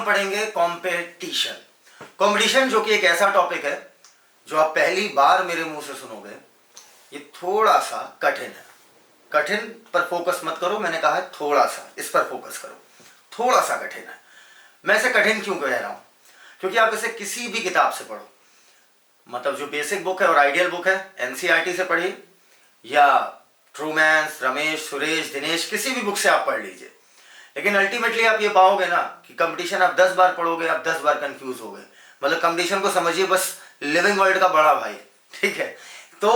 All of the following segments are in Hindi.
हम पढ़ेंगे कंपटीशन। कंपटीशन जो कि एक ऐसा टॉपिक है जो आप पहली बार मेरे मुंह से सुनोगे। ये थोड़ा सा कठिन है। कठिन पर फोकस मत करो, मैंने कहा है थोड़ा सा, इस पर फोकस करो। थोड़ा सा कठिन है। मैं इसे कठिन क्यों कह रहा हूं? क्योंकि आप इसे किसी भी किताब से पढ़ो, मतलब जो बेसिक बुक है और आइडियल बुक है, एनसीईआरटी से पढ़िए या ट्रूमैंस, रमेश, सुरेश, दिनेश, किसी भी बुक से आप पढ़ लीजिए। लेकिन अल्टीमेटली आप ये पाओगे ना कि कंपटीशन आप 10 बार पढ़ोगे, आप 10 बार कंफ्यूज हो गए। मतलब कंपटीशन को समझिए बस लिविंग वर्ल्ड का बड़ा भाई, ठीक है। तो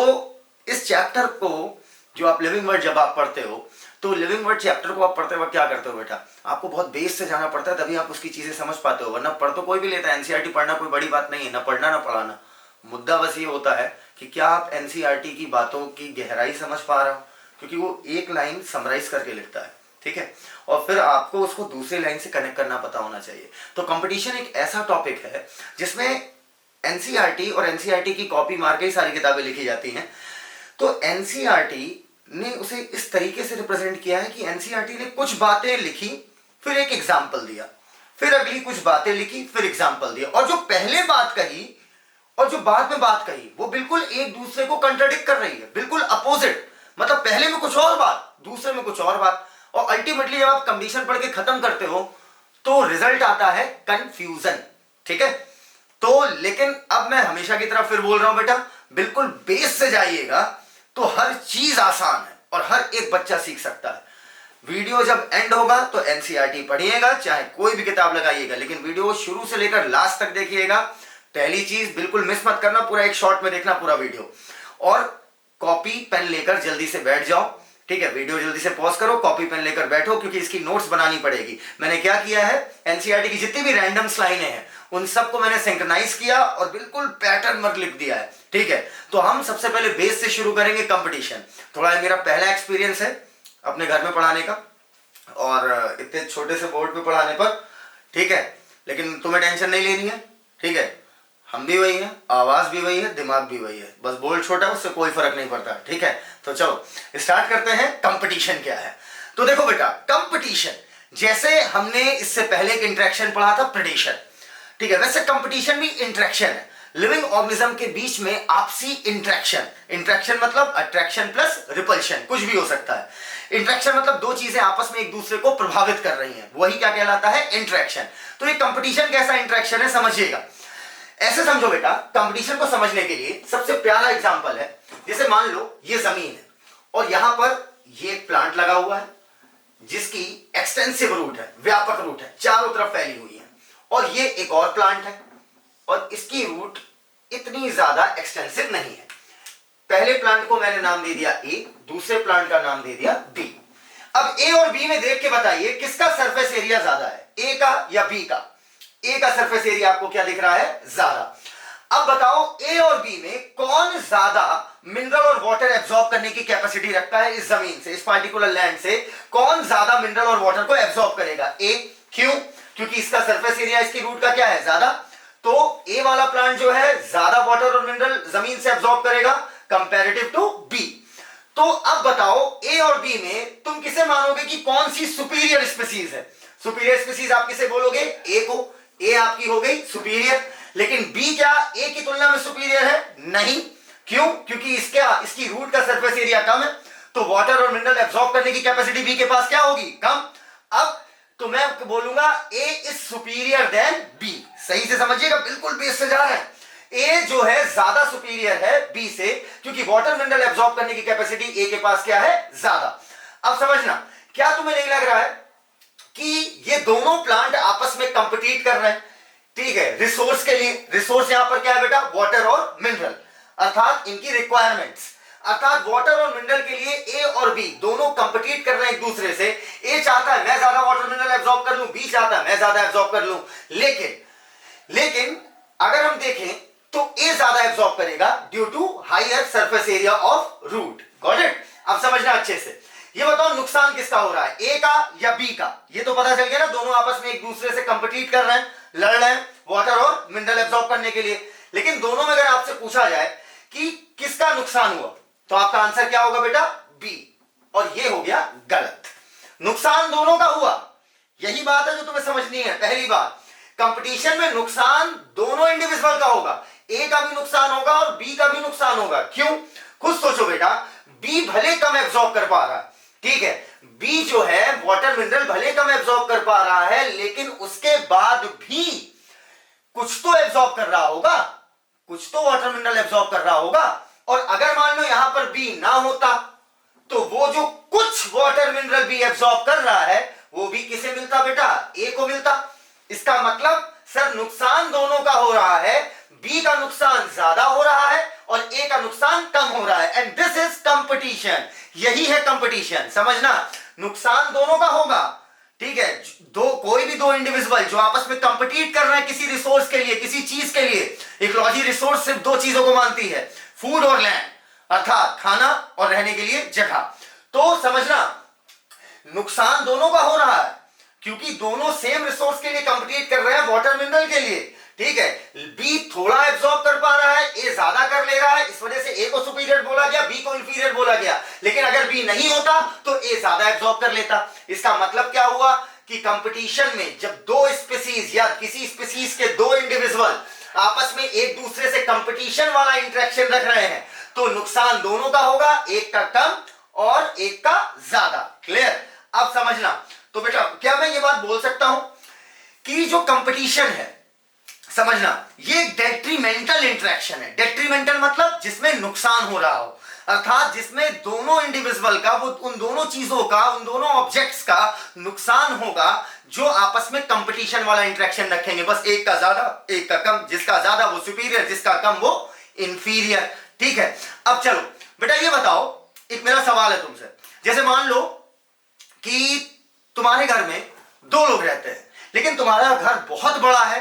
इस चैप्टर को जो आप लिविंग वर्ड जब आप पढ़ते हो, तो लिविंग वर्ड चैप्टर को आप पढ़ते वक्त क्या करते हो बेटा, आपको बहुत बेस से जाना पड़ता है, तभी आप उसकी चीजें समझ पाते हो। वरना पढ़ तो कोई भी लेता है, एनसीईआरटी पढ़ना कोई बड़ी बात नहीं है, ना पढ़ना ना पढ़ाना। मुद्दा बस ये होता है कि क्या आप एनसीईआरटी की बातों की गहराई समझ पा रहे हो, क्योंकि वो एक लाइन समराइज करके लिखता है, ठीक है, और फिर आपको उसको दूसरी लाइन से कनेक्ट करना पता होना चाहिए। तो कंपटीशन एक ऐसा टॉपिक है जिसमें एनसीईआरटी और एनसीईआरटी की कॉपी मार के ही सारी किताबें लिखी जाती हैं। तो एनसीईआरटी ने उसे इस तरीके से रिप्रेजेंट किया है कि एनसीईआरटी ने कुछ बातें लिखी, फिर एक एग्जाम्पल दिया, फिर अगली कुछ बातें लिखी, फिर एग्जाम्पल दिया, और जो पहले बात कही और जो बाद में बात कही वो बिल्कुल एक दूसरे को कंट्राडिक्ट कर रही है, बिल्कुल अपोजिट। मतलब पहले में कुछ और बात, दूसरे में कुछ और बात, और अल्टीमेटली जब आप कंडीशन पढ़ के खत्म करते हो तो रिजल्ट आता है कंफ्यूजन, ठीक है। तो लेकिन अब मैं हमेशा की तरह फिर बोल रहा हूं बेटा, बिल्कुल बेस से जाइएगा तो हर चीज आसान है और हर एक बच्चा सीख सकता है। वीडियो जब एंड होगा तो एनसीईआरटी पढ़िएगा, चाहे कोई भी किताब लगाइएगा, लेकिन वीडियो शुरू से लेकर लास्ट तक देखिएगा। पहली चीज बिल्कुल मिस मत करना, पूरा एक शॉट में देखना पूरा वीडियो, और कॉपी पेन लेकर जल्दी से बैठ जाओ, ठीक है। वीडियो जल्दी से पॉज करो, कॉपी पेन लेकर बैठो, क्योंकि इसकी नोट्स बनानी पड़ेगी। मैंने क्या किया है, एनसीईआरटी की जितनी भी रैंडम लाइनें हैं उन सबको मैंने सिंक्रोनाइज किया और बिल्कुल पैटर्न में लिख दिया है, ठीक है। तो हम सबसे पहले बेस से शुरू करेंगे, कंपटीशन। थोड़ा मेरा पहला एक्सपीरियंस है अपने घर में पढ़ाने का, और इतने छोटे से बोर्ड पे पढ़ाने पर, ठीक है। लेकिन तुम्हें टेंशन नहीं लेनी है, ठीक है। हम भी वही हैं, आवाज भी वही है, दिमाग भी वही है, बस बोल्ड छोटा है, उससे कोई फर्क नहीं पड़ता, ठीक है। तो चलो स्टार्ट करते हैं, कंपटीशन क्या है। तो देखो बेटा, कंपटीशन जैसे हमने इससे पहले एक इंटरेक्शन पढ़ा था, प्रेडेशन, ठीक है, वैसे कंपटीशन भी इंटरेक्शन है। लिविंग ऑर्गेनिज्म के बीच में आपसी इंटरेक्शन, इंटरेक्शन मतलब अट्रैक्शन प्लस रिपल्शन, कुछ भी हो सकता है। इंटरेक्शन मतलब दो चीजें आपस में एक दूसरे को प्रभावित कर रही हैं, वही क्या कहलाता है, इंटरेक्शन। तो ये कंपटीशन कैसा इंटरेक्शन है समझिएगा। ऐसे समझो बेटा, कंपटीशन को समझने के लिए सबसे प्यारा एग्जांपल है, जैसे मान लो ये जमीन है और यहां पर ये एक प्लांट लगा हुआ है जिसकी एक्सटेंसिव रूट है, व्यापक रूट है, चारों तरफ फैली हुई है, और ये एक और प्लांट है और इसकी रूट इतनी ज्यादा एक्सटेंसिव नहीं है। पहले प्लांट को मैंने नाम दे दिया ए, दूसरे प्लांट का नाम दे दिया बी। अब ए और बी में देख के बताइए किसका सरफेस एरिया ज्यादा है, ए का या बी का। ए का सरफेस एरिया आपको क्या दिख रहा है, ज्यादा। अब बताओ ए और बी में कौन ज्यादा मिनरल और वाटर एब्जॉर्ब करने की कैपेसिटी रखता है, इस जमीन से, इस पार्टिकुलर लैंड से कौन ज्यादा मिनरल और वाटर को एब्जॉर्ब करेगा, ए। क्यों? क्योंकि इसका सरफेस एरिया इसकी रूट का क्या है, ज्यादा। तो ए वाला प्लांट जो है ज्यादा वाटर और मिनरल जमीन से एब्जॉर्ब करेगा कंपैरेटिव टू बी। तो अब बताओ ए और बी में तुम किसे मानोगे कि कौन सी सुपीरियर स्पीसीज है। सुपीरियर स्पीसीज आप किसे बोलोगे, ए को। ए आपकी हो गई सुपीरियर, लेकिन बी क्या ए की तुलना में सुपीरियर है, नहीं। क्यों? क्योंकि इसकी रूट का सरफेस एरिया कम है, तो वाटर और मिनरल एब्जॉर्ब करने की कैपेसिटी बी के पास क्या होगी, कम। अब तो मैं बोलूंगा ए इज सुपीरियर देन बी। सही से समझिएगा, बिल्कुल बेस से जा रहे हैं। ए जो है ज्यादा सुपीरियर है बी से, क्योंकि वाटर मिनरल एब्जॉर्ब करने की कैपेसिटी ए के पास क्या है, ज्यादा। अब समझना, क्या तुम्हें नहीं लग रहा है कि ये दोनों प्लांट आपस में कंपीट कर रहे हैं, ठीक है, रिसोर्स के लिए। रिसोर्स यहां पर क्या है बेटा, वाटर और मिनरल, अर्थात इनकी रिक्वायरमेंट्स, अर्थात वाटर और मिनरल के लिए ए और बी दोनों कंपीट कर रहे हैं एक दूसरे से। ए चाहता है मैं ज्यादा वाटर मिनरल एब्जॉर्ब कर लूं, बी चाहता है मैं ज्यादा एब्जॉर्ब कर लूं। लेकिन अगर हम देखें तो ए ज्यादा एब्जॉर्ब करेगा due to higher surface area of root. Got it? अब समझना अच्छे से। ये बताओ नुकसान किसका हो रहा है, ए का या बी का। ये तो पता चल गया ना, दोनों आपस में एक दूसरे से कंपीट कर रहे हैं, लड़ रहे हैं वाटर और मिनरल एब्जॉर्ब करने के लिए। लेकिन दोनों में अगर आपसे पूछा जाए कि किसका नुकसान हुआ, तो आपका आंसर क्या होगा बेटा, बी। और ये हो गया गलत। नुकसान दोनों का हुआ, यही बात है जो तुम्हें समझनी है। पहली बात, कंपटीशन में नुकसान दोनों इंडिविजुअल का होगा, ए का भी नुकसान होगा और बी का भी नुकसान होगा। क्यों? खुद सोचो बेटा, बी भले कम एब्जॉर्ब कर पा रहा है, ठीक है, बी जो है वाटर मिनरल भले कम एब्जॉर्ब कर पा रहा है, लेकिन उसके बाद भी कुछ तो एब्जॉर्ब कर रहा होगा, कुछ तो वाटर मिनरल एब्जॉर्ब कर रहा होगा। और अगर मान लो यहां पर बी ना होता तो वो जो कुछ वाटर मिनरल भी एब्जॉर्ब कर रहा है वो भी किसे मिलता बेटा? ए को मिलता। इसका मतलब सर नुकसान दोनों का हो रहा है, बी का नुकसान ज्यादा हो रहा है और ए का नुकसान कम हो रहा है। एंड दिस इज कंपटीशन, यही है कंपटीशन। समझना, नुकसान दोनों का होगा, ठीक है, कोई भी दो इंडिविजुअल जो आपस में कंपीट कर रहे हैं किसी रिसोर्स के लिए, किसी चीज के लिए। इकोलॉजी रिसोर्स सिर्फ दो चीजों को मानती है, फूड और लैंड, अर्थात खाना और रहने के लिए जगह। तो समझना, नुकसान दोनों का हो रहा है क्योंकि दोनों सेम रिसोर्स के लिए कंपीट कर रहे हैं, वाटर मिनरल के लिए, ठीक है। बी थोड़ा एब्जॉर्ब कर पा रहा है, ए ज्यादा कर ले रहा है, इस वजह से ए को सुपीरियर बोला गया, बी को इंफीरियर बोला गया। लेकिन अगर बी नहीं होता तो ए ज्यादा एब्जॉर्ब कर लेता। इसका मतलब क्या हुआ कि कंपटीशन में जब दो स्पीसीज या किसी स्पीसीज के दो इंडिविजुअल आपस में एक दूसरे से कंपटीशन वाला इंटरेक्शन रख रहे हैं तो नुकसान दोनों का होगा, एक का कम और एक का ज्यादा। क्लियर? अब समझना, तो बेटा क्या मैं ये बात बोल सकता हूं कि जो कंपटीशन है, समझना, ये डेट्रीमेंटल इंटरेक्शन है। डेट्रीमेंटल मतलब जिसमें नुकसान हो रहा हो, अर्थात जिसमें दोनों इंडिविजुअल का, वो उन दोनों चीजों का, उन दोनों ऑब्जेक्ट्स का नुकसान होगा जो आपस में कंपटीशन वाला इंटरेक्शन रखेंगे। बस एक का ज्यादा एक का कम, जिसका ज्यादा वो सुपीरियर, जिसका कम वो इंफीरियर। ठीक है, अब चलो बेटा ये बताओ, एक मेरा सवाल है तुमसे। जैसे मान लो कि तुम्हारे घर में दो लोग रहते हैं, लेकिन तुम्हारा घर बहुत बड़ा है,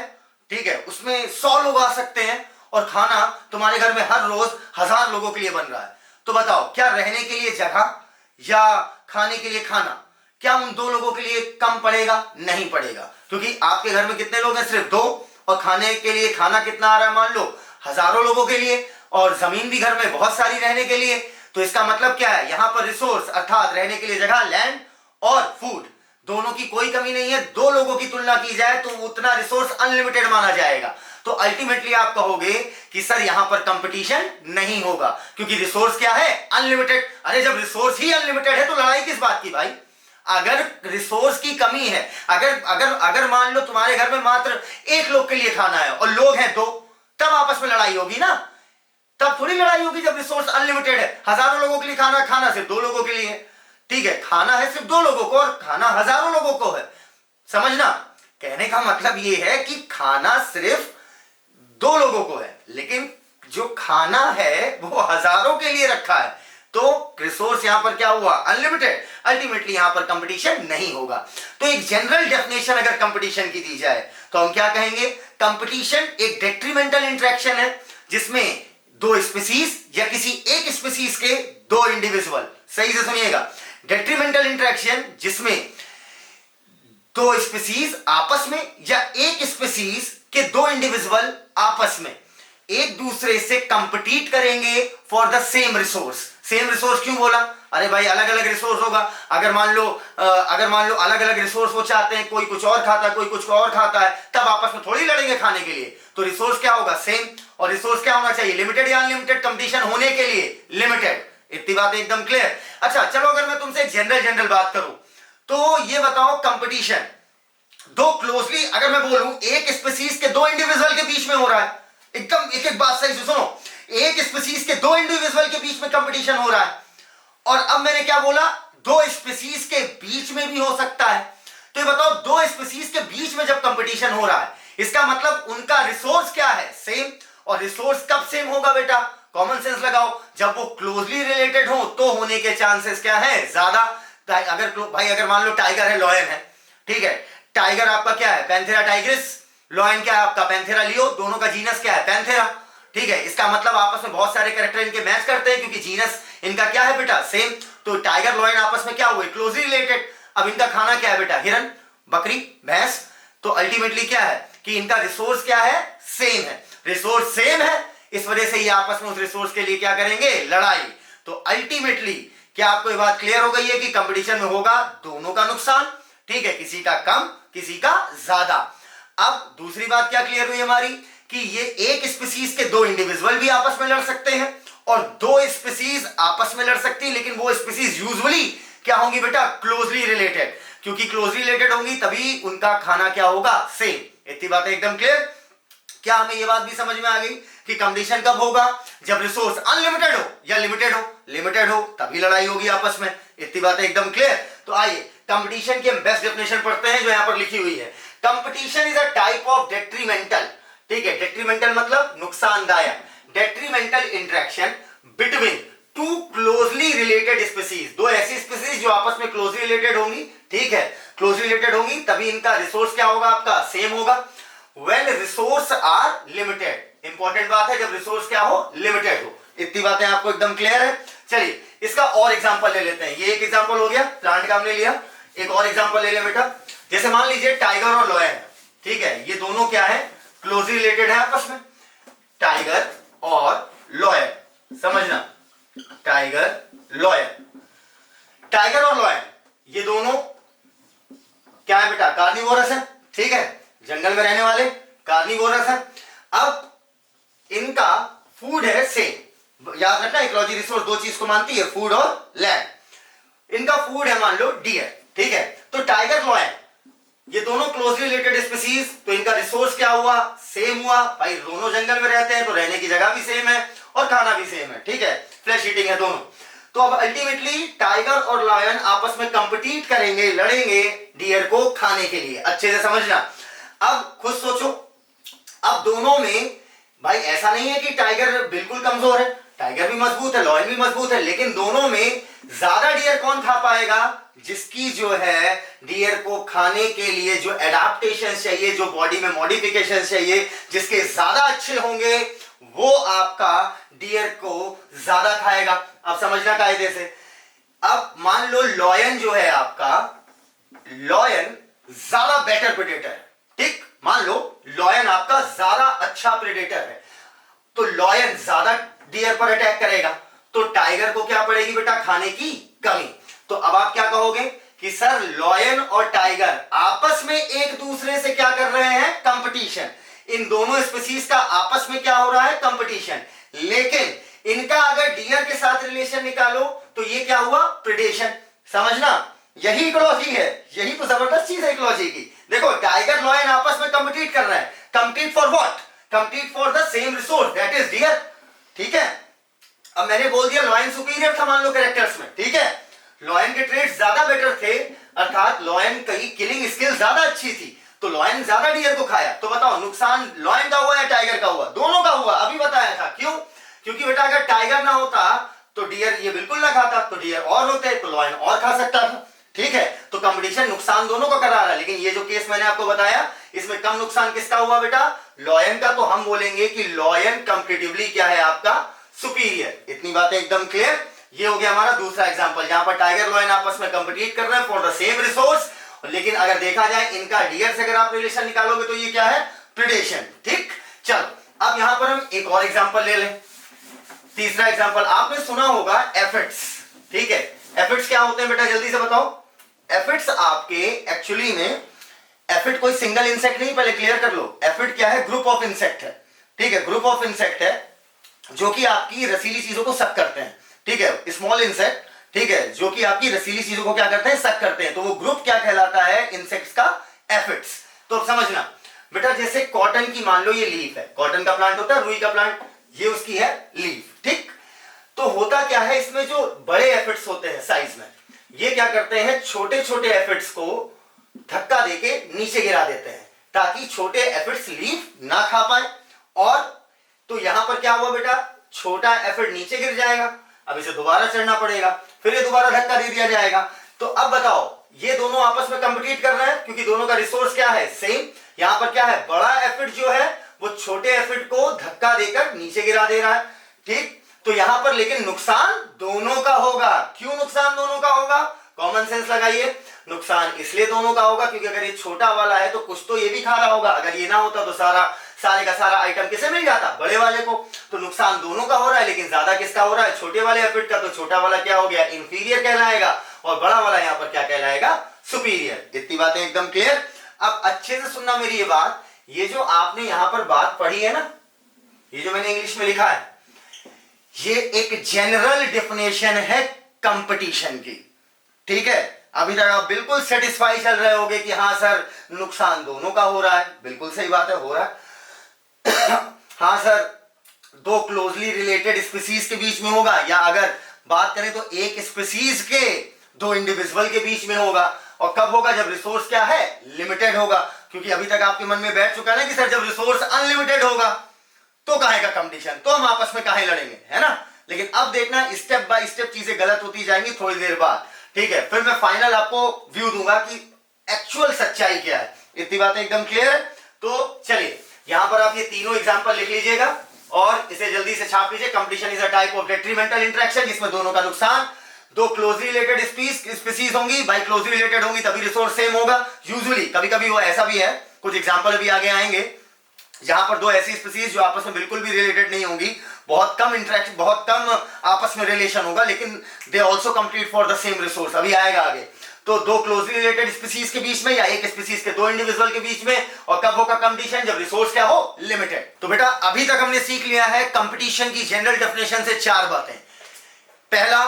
ठीक है, उसमें 100 लोग आ सकते हैं और खाना तुम्हारे घर में हर रोज 1000 लोगों के लिए बन रहा है। तो बताओ, क्या रहने के लिए जगह या खाने के लिए खाना, क्या उन दो लोगों के लिए कम पड़ेगा? नहीं पड़ेगा, क्योंकि आपके घर में कितने लोग हैं? सिर्फ दो, और खाने के लिए खाना कितना आ रहा है? मान लो हजारों लोगों के लिए, और जमीन भी घर में बहुत सारी रहने के लिए। तो इसका मतलब क्या है? यहां पर रिसोर्स अर्थात रहने के लिए जगह, लैंड और फूड, दोनों की कोई कमी नहीं है। दो लोगों की तुलना की जाए तो उतना रिसोर्स अनलिमिटेड माना जाएगा। तो अल्टीमेटली आप कहोगे कि सर यहां पर कंपटीशन नहीं होगा क्योंकि रिसोर्स क्या है? अनलिमिटेड। अरे जब रिसोर्स ही अनलिमिटेड है तो लड़ाई किस बात की भाई? अगर रिसोर्स की कमी है, अगर अगर अगर मान लो तुम्हारे घर में मात्र एक लोग के लिए खाना है और लोग हैं दो, तब आपस में लड़ाई होगी ना। तब थोड़ी लड़ाई होगी जब रिसोर्स अनलिमिटेड है। हजारों लोगों के लिए खाना, खाना सिर्फ दो लोगों के लिए है, ठीक है, खाना है सिर्फ दो लोगों को और खाना हजारों लोगों को है। समझना, कहने का मतलब यह है कि खाना सिर्फ दो लोगों को है, लेकिन जो खाना है वो हजारों के लिए रखा है। तो रिसोर्स यहां पर क्या हुआ? अनलिमिटेड। अल्टीमेटली यहां पर कंपटीशन नहीं होगा। तो एक जनरल डेफिनेशन अगर कंपटीशन की दी जाए तो हम क्या कहेंगे? कंपटीशन एक डेट्रीमेंटल इंटरेक्शन है जिसमें दो स्पीसीज या किसी एक स्पीसीज के दो इंडिविजुअल, सही से सुनिएगा, डेट्रीमेंटल इंटरेक्शन जिसमें दो स्पीसीज आपस में या एक स्पीसीज के दो इंडिविजुअल आपस में एक दूसरे से कंपीट करेंगे for the same resource. Same resource क्यों बोला? अरे भाई अलग अलग रिसोर्स होगा। अगर मान लो अलग अलग रिसोर्स वो चाहते हैं, कोई कुछ और खाता है, कोई कुछ और खाता है, तब आपस में थोड़ी लड़ेंगे खाने के लिए। तो रिसोर्स क्या होगा? सेम। और रिसोर्स क्या होना चाहिए? लिमिटेड या अनलिमिटेड? कंपटीशन होने के लिए लिमिटेड। इतनी बात एकदम क्लियर। अच्छा चलो, अगर मैं तुमसे जनरल बात करूं तो ये बताओ, कंपटीशन दो क्लोजली, अगर मैं बोलूं एक स्पीसीज के दो इंडिविजुअल के बीच में हो रहा है, एकदम एक एक बात सही से सुनो, एक स्पीसीज के दो इंडिविजुअल के बीच में कंपटीशन हो रहा है, और अब मैंने क्या बोला? दो स्पीसीज के बीच में भी हो सकता है। तो ये बताओ, दो स्पीसीज के बीच में जब कंपटीशन हो रहा है, इसका मतलब उनका रिसोर्स क्या है? सेम। और रिसोर्स कब सेम होगा बेटा? कॉमन सेंस लगाओ, जब वो क्लोजली रिलेटेड हो तो होने के चांसेस क्या है? ज्यादा। अगर मान लो टाइगर है, लॉयन है, ठीक है, टाइगर आपका क्या है? Panthera Tigris. लॉयन क्या है आपका? Panthera leo. दोनों का जीनस क्या है? पैंथेरा। ठीक है, इसका मतलब आपस में बहुत सारे कैरेक्टर इनके मैच करते हैं क्योंकि जीनस इनका क्या है बेटा? सेम। तो टाइगर लॉयन आपस में क्या हुए? Closely related. अब इनका खाना क्या है बेटा? हिरन, बकरी, भैंस। तो अल्टीमेटली क्या है कि इनका रिसोर्स क्या है? सेम है। रिसोर्स सेम है, इस वजह से ये आपस में उस रिसोर्स के लिए क्या करेंगे? लड़ाई। तो अल्टीमेटली क्या आपको ये बात क्लियर हो गई है कि कंपटीशन में होगा दोनों का नुकसान, ठीक है, किसी का कम किसी का ज्यादा। अब दूसरी बात क्या क्लियर हुई हमारी कि ये एक स्पीसीज के दो इंडिविजुअल भी आपस में लड़ सकते हैं और दो स्पीसीज आपस में लड़ सकती है, लेकिन वो स्पीसीज यूजुअली क्या होंगी बेटा, क्लोजली रिलेटेड, क्योंकि क्लोजली रिलेटेड होंगी तभी उनका खाना क्या होगा, सेम। इतनी बातें एकदम क्लियर। क्या हमें ये बात भी समझ में आ गई कि कंपटीशन कब होगा, जब रिसोर्स अनलिमिटेड हो या लिमिटेड हो, लिमिटेड हो तभी लड़ाई होगी आपस में। इतनी बातें एकदम क्लियर। तो आइए कंपटीशन की हम बेस्ट डेफिनेशन पढ़ते हैं जो यहां पर लिखी हुई है। Competition is a type of detrimental, ठीक है, डेट्रीमेंटल मतलब नुकसानदायक, detrimental interaction between two closely related species, दो ऐसी स्पीसीज जो आपस में क्लोजली रिलेटेड होंगी, ठीक है, क्लोजली रिलेटेड होंगी तभी इनका रिसोर्स क्या होगा, आपका सेम होगा। When resource are limited, important बात है, जब रिसोर्स क्या हो, लिमिटेड हो। इतनी बातें आपको एकदम क्लियर है। चलिए इसका और एग्जांपल ले लेते हैं। ये एक एग्जांपल हो गया, प्लांट का हमने लिया। एक और एग्जांपल ले लें बेटा। जैसे मान लीजिए टाइगर और लॉयन, ठीक है, ये दोनों क्या है, क्लोजली रिलेटेड है आपस में। टाइगर और लॉयन, समझना, टाइगर लॉयन, टाइगर और लॉयन ये दोनों क्या है बेटा, कार्निवोरस है, ठीक है, जंगल में रहने वाले कार्निवोरस है। अब इनका फूड है सेम, याद रखना इकोलॉजी रिसोर्स दो चीज को मानती है, फूड और लैंड। इनका फूड है मान लो डियर, ठीक है। तो टाइगर लॉयन ये दोनों क्लोजली रिलेटेड स्पीसीज, तो इनका रिसोर्स क्या हुआ, सेम हुआ। भाई दोनों जंगल में रहते हैं तो रहने की जगह भी सेम है और खाना भी सेम है, ठीक है, फ्लैश ईटिंग है दोनों। तो अब अल्टीमेटली टाइगर और लायन आपस में कंपीट करेंगे, लड़ेंगे डियर को खाने के लिए। अच्छे से समझना। अब खुद सोचो, अब दोनों में भाई ऐसा नहीं है कि टाइगर बिल्कुल कमजोर है, टाइगर भी मजबूत है, लॉयन भी मजबूत है, लेकिन दोनों में ज्यादा डियर कौन खा पाएगा, जिसकी जो है डियर को खाने के लिए जो एडाप्टेशन चाहिए, जो बॉडी में मॉडिफिकेशन चाहिए, जिसके ज्यादा अच्छे होंगे वो आपका डियर को ज्यादा खाएगा। अब समझना कायदे से। अब मान लो लॉयन जो है आपका, लॉयन ज्यादा बेटर प्रेडेटर है, ठीक, मान लो लॉयन आपका ज्यादा अच्छा प्रेडेटर है, तो लॉयन ज्यादा डियर पर अटैक करेगा, तो टाइगर को क्या पड़ेगी बेटा, खाने की कमी। तो अब आप क्या कहोगे कि सर लॉयन और टाइगर आपस में एक दूसरे से क्या कर रहे हैं, कंपटीशन। इन दोनों स्पीसीज का आपस में क्या हो रहा है, कंपटीशन। लेकिन इनका अगर डियर के साथ रिलेशन निकालो तो ये क्या हुआ, प्रेडेशन। समझना, यही इकोलॉजी है, यही तो जबरदस्त चीज है इकोलॉजी की। देखो टाइगर लॉयन आपस में कंपीट कर रहे हैं, compete for what, compete for the same resource that is dear, ठीक है। अब मैंने बोल दिया लॉयन सुपीरियर था मान लो कैरेक्टर्स में, ठीक है, लॉयन के ट्रेड्स ज्यादा बेटर थे, अर्थात लॉयन की किलिंग स्किल ज्यादा अच्छी थी, तो लॉयन ज्यादा डियर को खाया। तो बताओ नुकसान लॉयन का हुआ या टाइगर का हुआ, दोनों का हुआ, अभी बताया था। क्यों, क्योंकि बेटा अगर टाइगर ना होता तो डियर ये बिल्कुल ना खाता, तो डियर और होते तो लॉयन और खा सकता था, ठीक है। तो कंपटीशन नुकसान दोनों को करा रहा है, लेकिन ये जो केस मैंने आपको बताया इसमें कम नुकसान किसका हुआ बेटा, लॉयन का। तो हम बोलेंगे कि लॉयन कंपैरेटिवली क्या है आपका, सुपीरियर। इतनी बातें एकदम क्लियर। ये हो गया हमारा दूसरा एग्जांपल, जहां पर टाइगर लॉयन आपस में कंपीट कर रहे हैं फॉर द सेम रिसोर्स, लेकिन अगर देखा जाए इनका डियर से अगर आप रिलेशन निकालोगे तो ये क्या है, प्रेडेशन, ठीक। चलो अब यहां पर हम एक और एग्जांपल ले लें। तीसरा एग्जांपल आपने सुना होगा एफिड्स, ठीक है। एफिड्स क्या होते हैं बेटा, जल्दी से बताओ। एफिड्स आपके एक्चुअली में, एफिड कोई सिंगल इंसेक्ट नहीं, पहले क्लियर कर लो। एफिड क्या है, ग्रुप ऑफ इंसेक्ट है, ठीक है, ग्रुप ऑफ इंसेक्ट है जो कि आपकी रसीली चीजों को सक करते हैं, ठीक है, स्मॉल इंसेक्ट, ठीक है, जो कि आपकी रसीली चीजों को क्या करते हैं, सक करते हैं। तो वो ग्रुप क्या कहलाता है, इंसेक्ट्स का, एफिड्स। तो अब समझना बेटा, जैसे कॉटन की मान लो ये लीफ है, कॉटन का प्लांट होता है, रुई का प्लांट, ये उसकी है लीफ, ठीक। तो होता क्या है, इसमें जो बड़े एफिड्स होते हैं साइज में, ये क्या करते हैं, छोटे छोटे एफिड्स को धक्का देके नीचे गिरा देते हैं ताकि छोटे एफिड्स लीफ ना खा पाए। और तो यहां पर क्या हुआ बेटा, छोटा एफिड नीचे गिर जाएगा, अब इसे दोबारा चढ़ना पड़ेगा, फिर ये दोबारा धक्का दे दिया जाएगा। तो अब बताओ ये दोनों आपस में कंपीट कर रहे हैं क्योंकि दोनों का रिसोर्स क्या है, सेम। यहां पर क्या है, बड़ा एफिड जो है वो छोटे एफिड को धक्का देकर नीचे गिरा दे रहा है, ठीक। तो यहां पर लेकिन नुकसान दोनों का होगा। क्यों नुकसान दोनों का होगा, कॉमन सेंस लगाइए। नुकसान इसलिए दोनों का होगा क्योंकि अगर ये छोटा वाला है तो कुछ तो ये भी खा रहा होगा, अगर ये ना होता तो सारे का सारा आइटम किसे मिल जाता, बड़े वाले को। तो नुकसान दोनों का हो रहा है, लेकिन ज्यादा किसका हो रहा है, छोटे वाले एफिड का। तो छोटा वाला क्या हो गया, इंफीरियर कहलाएगा, और बड़ा वाला यहां पर क्या कहलाएगा, सुपीरियर। इतनी बातें एकदम क्लियर। अब अच्छे से सुनना मेरी ये बात ये जो आपने यहां पर बात पढ़ी है ना, ये जो मैंने इंग्लिश में लिखा है, ये एक जनरल डेफिनेशन है कंपटीशन की। ठीक है, अभी तक आप बिल्कुल सेटिस्फाई चल रहे होगे कि हाँ सर नुकसान दोनों का हो रहा है, बिल्कुल सही बात है, हो रहा है। हाँ सर, दो क्लोजली रिलेटेड स्पीसीज के बीच में होगा, या अगर बात करें तो एक स्पीसीज के दो इंडिविजुअल के बीच में होगा। और कब होगा? जब रिसोर्स क्या है? लिमिटेड होगा। क्योंकि अभी तक आपके मन में बैठ चुका है ना कि सर जब रिसोर्स अनलिमिटेड होगा तो काहे का कंपटीशन, तो हम आपस में काहे लड़ेंगे, है ना। लेकिन अब देखना स्टेप बाय स्टेप चीजें गलत होती जाएंगी थोड़ी देर बाद। ठीक है, फिर मैं फाइनल आपको व्यू दूंगा कि एक्चुअल सच्चाई क्या है। इतनी बातें एकदम क्लियर है? तो चलिए यहां पर आप ये तीनों एग्जांपल लिख लीजिएगा और इसे जल्दी से छाप लीजिए। Competition is a type of detrimental interaction, जिसमें दोनों का नुकसान। दो क्लोजली रिलेटेड स्पीसीज होंगी, बाई क्लोजली रिलेटेड होंगी तभी रिसोर्स सेम होगा यूजुअली। कभी कभी वो ऐसा भी है, कुछ एग्जांपल भी आगे आएंगे, जहां पर दो ऐसी स्पीसीज जो आपस में बिल्कुल भी रिलेटेड नहीं होंगी, बहुत कम इंटरेक्शन, बहुत कम आपस में रिलेशन होगा, लेकिन they also compete for the same resource. अभी आएगा आगे। तो दो क्लोजली रिलेटेड स्पीसीज के बीच में या एक स्पीसीज के दो इंडिविजुअल के बीच में। और कब होगा कंपटीशन? जब रिसोर्स क्या हो? लिमिटेड। तो बेटा अभी तक हमने सीख लिया है कंपटीशन की जनरल डेफिनेशन से चार बातें। पहला,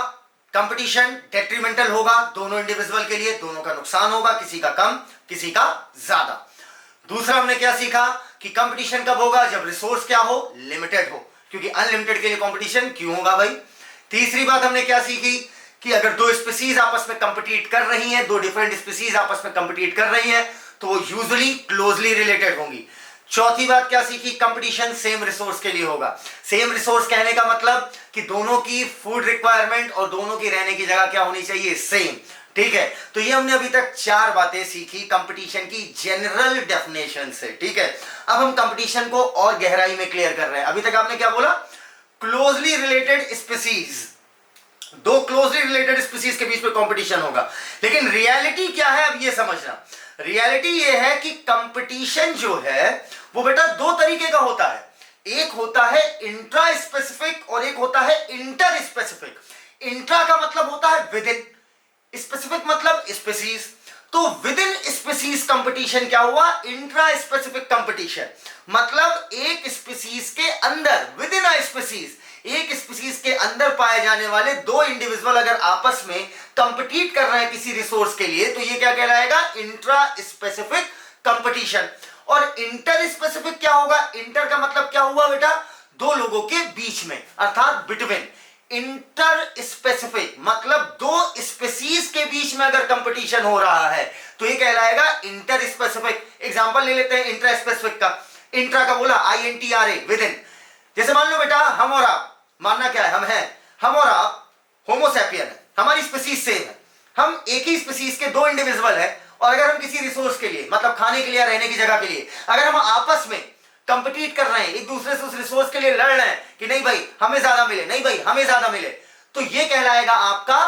कंपटीशन डेट्रीमेंटल होगा दोनों इंडिविजुअल के लिए, दोनों का नुकसान होगा, किसी का कम किसी का ज्यादा। दूसरा हमने क्या सीखा कि कंपटीशन कब होगा? जब रिसोर्स क्या हो? लिमिटेड हो, क्योंकि अनलिमिटेड के लिए कंपटीशन क्यों होगा भाई। तीसरी बात हमने क्या सीखी कि अगर दो स्पीसीज आपस में कंपीट कर रही हैं, दो डिफरेंट स्पीसीज आपस में कंपीट कर रही हैं, तो वो यूजुअली क्लोजली रिलेटेड होंगी। चौथी बात क्या सीखी? कंपटीशन सेम रिसोर्स के लिए होगा। सेम रिसोर्स कहने का मतलब कि दोनों की फूड रिक्वायरमेंट और दोनों की रहने की जगह क्या होनी चाहिए? सेम। ठीक है, तो ये हमने अभी तक चार बातें सीखी कंपटीशन की जनरल डेफिनेशन से। ठीक है, अब हम कंपटीशन को और गहराई में क्लियर कर रहे हैं। अभी तक आपने क्या बोला? क्लोजली रिलेटेड स्पीसीज, दो क्लोजली रिलेटेड स्पीसीज के बीच में कंपटीशन होगा। लेकिन रियलिटी क्या है अब ये समझना। रियलिटी ये है कि कंपटीशन जो है वो बेटा दो तरीके का होता है। एक होता है इंट्रा स्पेसिफिक और एक होता है इंटर स्पेसिफिक। इंट्रा का मतलब होता है विद इन, स्पेसिफिक मतलब स्पीसीज। तो विद इन स्पीसीज कंपटीशन क्या हुआ? Intra specific competition. मतलब एक स्पीसीज के अंदर, विद इन अ स्पीसीज, एक स्पीसीज के अंदर पाए जाने वाले दो इंडिविजुअल अगर आपस में कंपीट कर रहे हैं किसी रिसोर्स के लिए, तो ये क्या कहलाएगा? Intra specific competition. और इंटर स्पेसिफिक क्या होगा? इंटर का मतलब क्या हुआ बेटा? दो लोगों के बीच में, अर्थात बिटवीन। इंटर स्पेसिफिक मतलब दो स्पीसीज के बीच में अगर कंपटीशन हो रहा है तो ये कहलाएगा इंटर स्पेसिफिक। एग्जांपल ले लेते हैं इंट्रा स्पेसिफिक का। इंट्रा का बोला INTRA, विद इन। जैसे मान लो बेटा हम और आप, मानना क्या है? हम हैं, हम और आप होमोसैपियन है, हमारी स्पीसीज सेम है, हम एक ही स्पीसीज के दो इंडिविजुअल है, और अगर हम किसी रिसोर्स के लिए, मतलब खाने के लिए, रहने की जगह के लिए, अगर हम आपस में कंपीट कर रहे हैं, एक दूसरे से उस रिसोर्स के लिए लड़ रहे हैं कि नहीं भाई हमें ज्यादा मिले, नहीं भाई हमें ज्यादा मिले, तो ये कहलाएगा आपका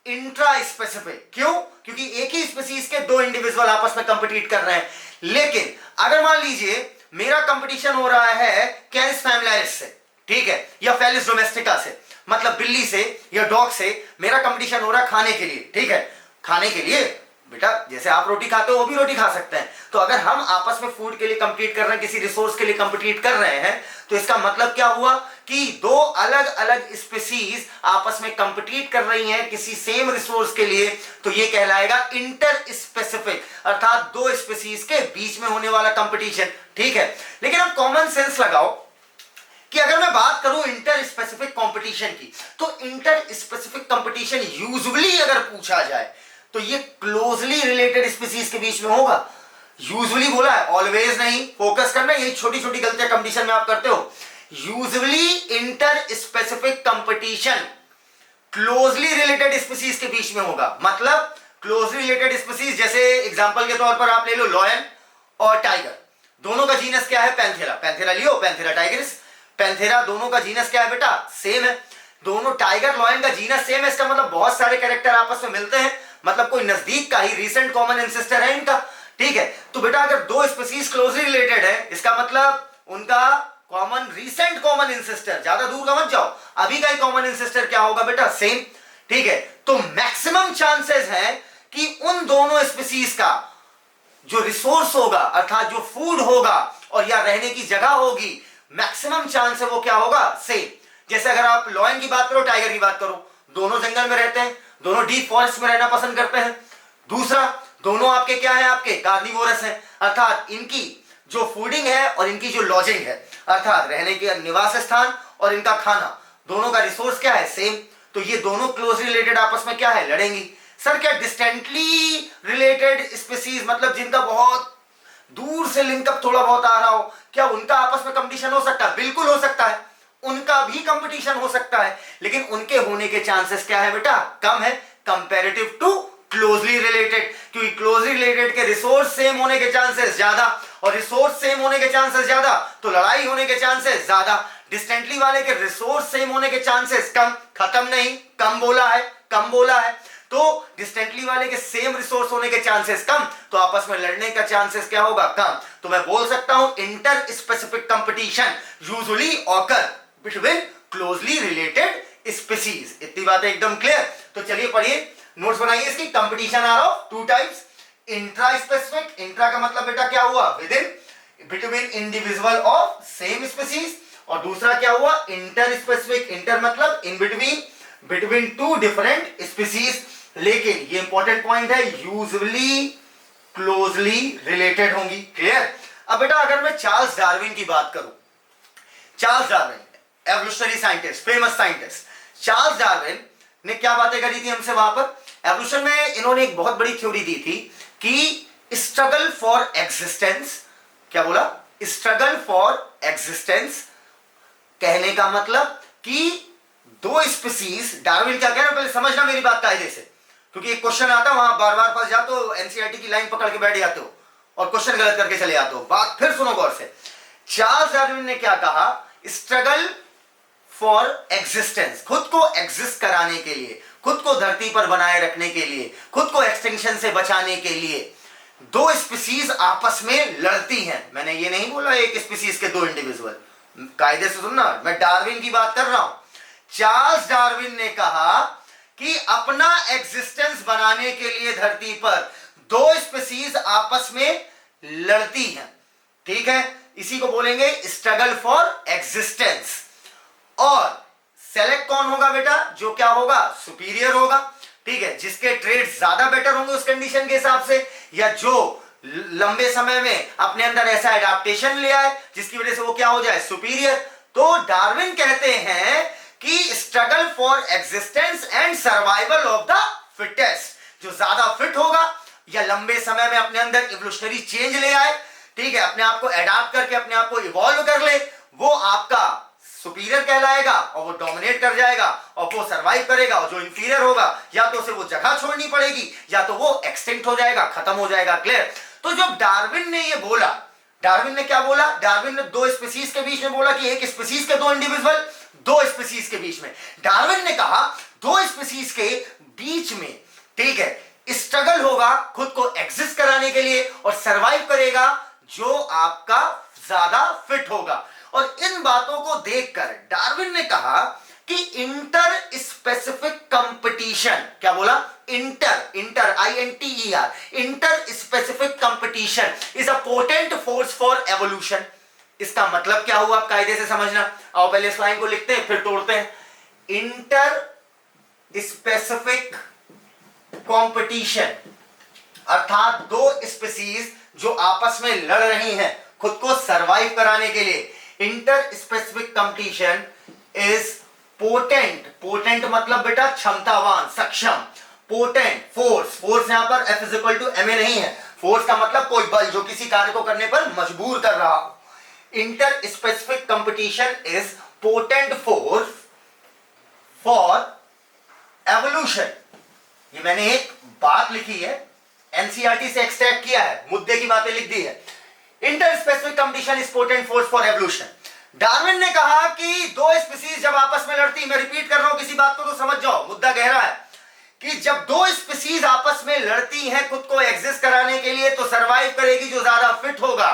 इंट्रा स्पेसिफिक। क्यों? क्योंकि एक ही स्पीसीज के दो इंडिविजुअल आपस में कंपीट कर रहे हैं। लेकिन अगर मान लीजिए मेरा कंपटीशन हो रहा है कैरिस फैमिलियारिस से, ठीक है, या फेलिस डोमेस्टिका से, मतलब बिल्ली से या डॉग से मेरा कंपटीशन हो रहा है खाने के लिए। ठीक है, खाने के लिए बेटा जैसे आप रोटी खाते हो वो भी रोटी खा सकते हैं। तो अगर हम आपस में फूड के लिए कंपीट कर रहे हैं, किसी रिसोर्स के लिए कंपीट कर रहे हैं, तो इसका मतलब क्या हुआ कि दो अलग अलग स्पीसीज आपस में कंपीट कर रही हैं किसी सेम रिसोर्स के लिए, तो ये कहलाएगा इंटर स्पेसिफिक, अर्थात दो स्पीसीज के बीच में होने वाला कंपटीशन। ठीक है, लेकिन अब कॉमन सेंस लगाओ कि अगर मैं बात करूं इंटर स्पेसिफिक कंपटीशन की, तो इंटर स्पेसिफिक कंपटीशन यूजुअली अगर पूछा जाए तो ये क्लोजली रिलेटेड स्पीसीज के बीच में होगा। यूजुअली बोला है, ऑलवेज नहीं, फोकस करना, यही छोटी छोटी गलतियां कंपटीशन में आप करते हो। Usually inter specific competition closely related species के बीच में होगा। मतलब क्लोजली रिलेटेड स्पीसीज, जैसे एग्जांपल के तौर पर आप ले लो लॉयन और टाइगर, दोनों का जीनस क्या है? Panthera. Panthera leo, Panthera tigris. Panthera दोनों का जीनस क्या है बेटा? सेम है। दोनों टाइगर लॉयन का जीनस सेम है, इसका मतलब बहुत सारे कैरेक्टर आपस में मिलते हैं, मतलब कोई नजदीक का ही रीसेंट कॉमन एंसेस्टर है इनका। ठीक है, तो बेटा अगर दो स्पीसीज क्लोजली रिलेटेड है, इसका मतलब उनका कॉमन रीसेंट कॉमन एंसेस्टर, ज्यादा दूर का मत जाओ, अभी का ही कॉमन एंसेस्टर क्या होगा बेटा? सेम। ठीक है, तो मैक्सिमम चांसेस है कि उन दोनों स्पीसीज का जो रिसोर्स होगा अर्थात जो फूड होगा और या रहने की जगह होगी, मैक्सिमम चांस है वो क्या होगा, सेम। जैसे अगर आप लॉयन की बात करो, टाइगर की बात करो, दोनों जंगल में रहते हैं, दोनों डीप फॉरेस्ट में रहना पसंद करते हैं। दूसरा, दोनों आपके क्या है, आपके कार्निवोरस है, अर्थात इनकी जो फूडिंग है और इनकी जो लॉजिंग है अर्थात रहने के निवास स्थान और इनका खाना, दोनों का रिसोर्स क्या है, सेम। तो ये दोनों क्लोजली रिलेटेड आपस में क्या है, लड़ेंगी। सर क्या डिस्टेंटली रिलेटेड स्पीसीज मतलब जिनका बहुत दूर से लिंकअप थोड़ा बहुत आ रहा हो, क्या उनका आपस में कंपटीशन हो सकता है? बिल्कुल हो सकता है, उनका भी कंपटीशन हो सकता है, लेकिन उनके होने के चांसेस क्या है बेटा, कम है कंपैरेटिव टू क्लोजली रिलेटेड, क्योंकि क्लोजली रिलेटेड के रिसोर्स सेम होने के चांसेस ज्यादा, और रिसोर्स सेम होने के चांसेस ज्यादा तो लड़ाई होने के चांसेस ज्यादा। डिस्टेंटली वाले के रिसोर्स सेम होने के चांसेस कम, खत्म नहीं, कम बोला है, कम बोला है। तो डिस्टेंटली वाले के सेम रिसोर्स होने के चांसेस कम, तो आपस में लड़ने का चांसेस क्या होगा, कम। तो मैं बोल सकता हूं inter specific competition usually occur between closely related species. इतनी बातें एकदम क्लियर। तो चलिए पढ़िए, नोट्स बनाइए इसकी। Competition are of two types, intra specific, intra का मतलब बेटा क्या हुआ, within between individual of same species, और दूसरा क्या हुआ, इंटर स्पेसिफिक, इंटर मतलब in between, between two different species, लेकिन ये इंपॉर्टेंट पॉइंट है, यूजुअली क्लोजली रिलेटेड होंगी। क्लियर। अब बेटा अगर मैं चार्ल्स डार्विन की बात करूं, Charles Darwin evolutionary scientist, famous scientist, Charles Darwin ने क्या बातें करी थी हमसे वहां पर एवोल्यूशन में? इन्होंने एक बहुत बड़ी थ्योरी दी थी कि स्ट्रगल फॉर एग्जिस्टेंस, क्या बोला, स्ट्रगल फॉर एग्जिस्टेंस, कहने का मतलब कि दो स्पीसीज, डार्विन क्या कह रहे हैं पहले समझना मेरी बात कायदे से, क्योंकि एक क्वेश्चन आता है वहां बार बार फंस जाते हो, एनसीईआरटी की लाइन पकड़ के बैठ जाते हो और क्वेश्चन गलत करके चले जाते हो। बात फिर सुनो गौर से। चार्ल्स डार्विन ने क्या कहा, स्ट्रगल फॉर एग्जिस्टेंस, खुद को एग्जिस्ट कराने के लिए, खुद को धरती पर बनाए रखने के लिए, खुद को एक्सटिंक्शन से बचाने के लिए दो स्पीसीज आपस में लड़ती हैं। मैंने ये नहीं बोला एक स्पीसीज के दो इंडिविजुअल, कायदे से सुनना, मैं डार्विन की बात कर रहा हूं। चार्ल्स डार्विन ने कहा कि अपना एग्जिस्टेंस बनाने के लिए धरती पर दो स्पीसीज आपस में लड़ती हैं, ठीक है, इसी को बोलेंगे स्ट्रगल फॉर एग्जिस्टेंस। और सेलेक्ट कौन होगा बेटा, जो क्या होगा, सुपीरियर होगा, ठीक है, जिसके ट्रेड ज्यादा बेटर होंगे उस कंडीशन के हिसाब से, या जो लंबे समय में अपने अंदर ऐसा एडाप्टेशन ले आए जिसकी वजह से वो क्या हो जाए, सुपीरियर। तो डार्विन कहते हैं कि struggle for existence and survival of the fittest, जो ज्यादा फिट होगा या लंबे समय में अपने अंदर इवोल्यूशनरी चेंज ले आए, ठीक है, अपने आप को एडाप्ट करके अपने आप को इवॉल्व कर ले, वो आपका सुपीरियर कहलाएगा और वो डोमिनेट कर जाएगा और वो सरवाइव करेगा, और जो इंफीरियर होगा या तो उसे वो जगह छोड़नी पड़ेगी या तो वो एक्सटिंक्ट हो जाएगा, खत्म हो जाएगा। क्लियर। तो जब डार्विन ने ये बोला, डार्विन ने क्या बोला, डार्विन ने दो स्पीसीज के बीच में बोला कि एक स्पीसीज के दो इंडिविजुअल, दो स्पीसीज के बीच में, डार्विन ने कहा दो स्पीसीज के बीच में, ठीक है, स्ट्रगल होगा खुद को एग्जिस्ट कराने के लिए और सरवाइव करेगा जो आपका ज्यादा फिट होगा। और इन बातों को देखकर डार्विन ने कहा कि इंटर स्पेसिफिक कंपटीशन, क्या बोला, inter INTER, inter specific competition is a potent force for evolution. इसका मतलब क्या हुआ, आप कायदे से समझना। आओ पहले इस लाइन को लिखते हैं फिर तोड़ते हैं। इंटर स्पेसिफिक कंपटीशन अर्थात दो स्पीसीज जो आपस में लड़ रही हैं खुद को सरवाइव कराने के लिए, inter specific competition is potent, potent मतलब बेटा क्षमतावान, सक्षम, पोटेंट फोर्स, फोर्स यहां पर F = ma नहीं है, फोर्स का मतलब कोई बल जो किसी कार्य को करने पर मजबूर कर रहा हो। Inter specific competition is potent force for evolution. ये मैंने एक बात लिखी है, एनसीईआरटी से एक्सट्रैक्ट किया है, मुद्दे की बातें लिख दी है। Inter specific competition is potent force for evolution. Darwin ने कहा कि दो स्पीसीज जब आपस में लड़ती, मैं रिपीट कर रहा हूं किसी बात को तो समझ जाओ, मुद्दा गहरा है, कि जब दो स्पीसीज आपस में लड़ती हैं खुद को एग्जिस्ट कराने के लिए तो सरवाइव करेगी जो ज्यादा फिट होगा।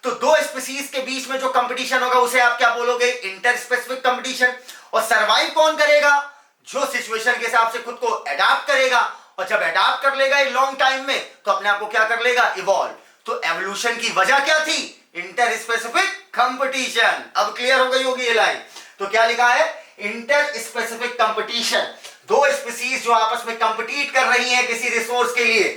तो दो स्पीसीज के बीच में जो कंपटीशन होगा उसे आप क्या बोलोगे, इंटर स्पेसिफिक कंपटीशन। और सरवाइव कौन करेगा, जो सिचुएशन के हिसाब से खुद को अडॉप्ट करेगा, और जब अडॉप्ट कर लेगा लॉन्ग टाइम में तो अपने आप को क्या कर लेगा, इवॉल्व। तो एवोल्यूशन की वजह क्या थी? Inter specific competition. अब क्लियर हो गई होगी ये लाइन। तो क्या लिखा है? इंटर स्पेसिफिक कंपटीशन, दो स्पीसीज जो आपस में कंपीट कर रही हैं किसी रिसोर्स के लिए,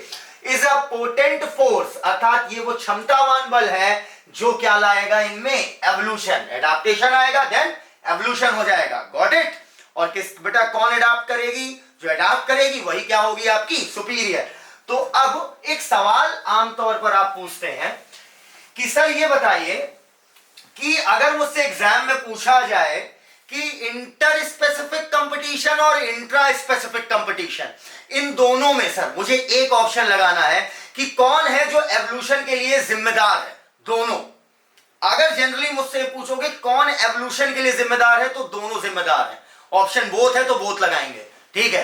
इज अ पोटेंट फोर्स, अर्थात ये वो क्षमतावान बल है जो क्या लाएगा इनमें? एवोल्यूशन, एडाप्टेशन आएगा, देन एवोल्यूशन हो जाएगा। Got it? और किस बेटा कौन एडाप्ट करेगी? जो एडाप्ट करेगी वही क्या होगी? आपकी सुपीरियर। तो अब एक सवाल आमतौर पर आप पूछते हैं कि सर ये बताइए कि अगर मुझसे एग्जाम में पूछा जाए कि इंटर स्पेसिफिक कंपटीशन और इंट्रा स्पेसिफिक कंपटीशन, इन दोनों में सर मुझे एक ऑप्शन लगाना है कि कौन है जो एवोल्यूशन के लिए जिम्मेदार है। दोनों, अगर जनरली मुझसे पूछोगे कौन एवोल्यूशन के लिए जिम्मेदार है, तो दोनों जिम्मेदार है। ऑप्शन बोथ है तो बोथ लगाएंगे, ठीक है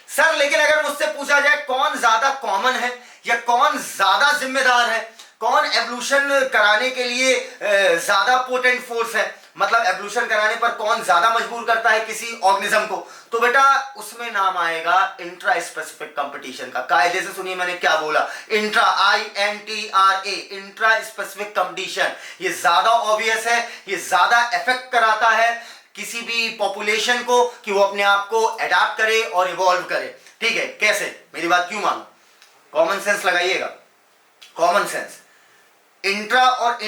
सर। लेकिन अगर मुझसे पूछा जाए कौन ज्यादा कॉमन है या कौन ज्यादा जिम्मेदार है, कौन एवोल्यूशन कराने के लिए ज्यादा पोटेंट फोर्स है, मतलब एवोल्यूशन कराने पर कौन ज्यादा मजबूर करता है किसी ऑर्गेनिज्म को, तो बेटा उसमें नाम आएगा इंट्रा स्पेसिफिक कंपटीशन का। कायदे से सुनिए मैंने क्या बोला, intra, INTRA, intra specific competition. ये ज्यादा ऑब्वियस है, ये ज्यादा इफेक्ट कराता है किसी भी पॉपुलेशन को कि वो अपने आप को अडॉप्ट करे और इवॉल्व करे। ठीक है, कैसे? मेरी बात क्यों मानो, कॉमन सेंस लगाइएगा, कॉमन सेंस। इंट्रा और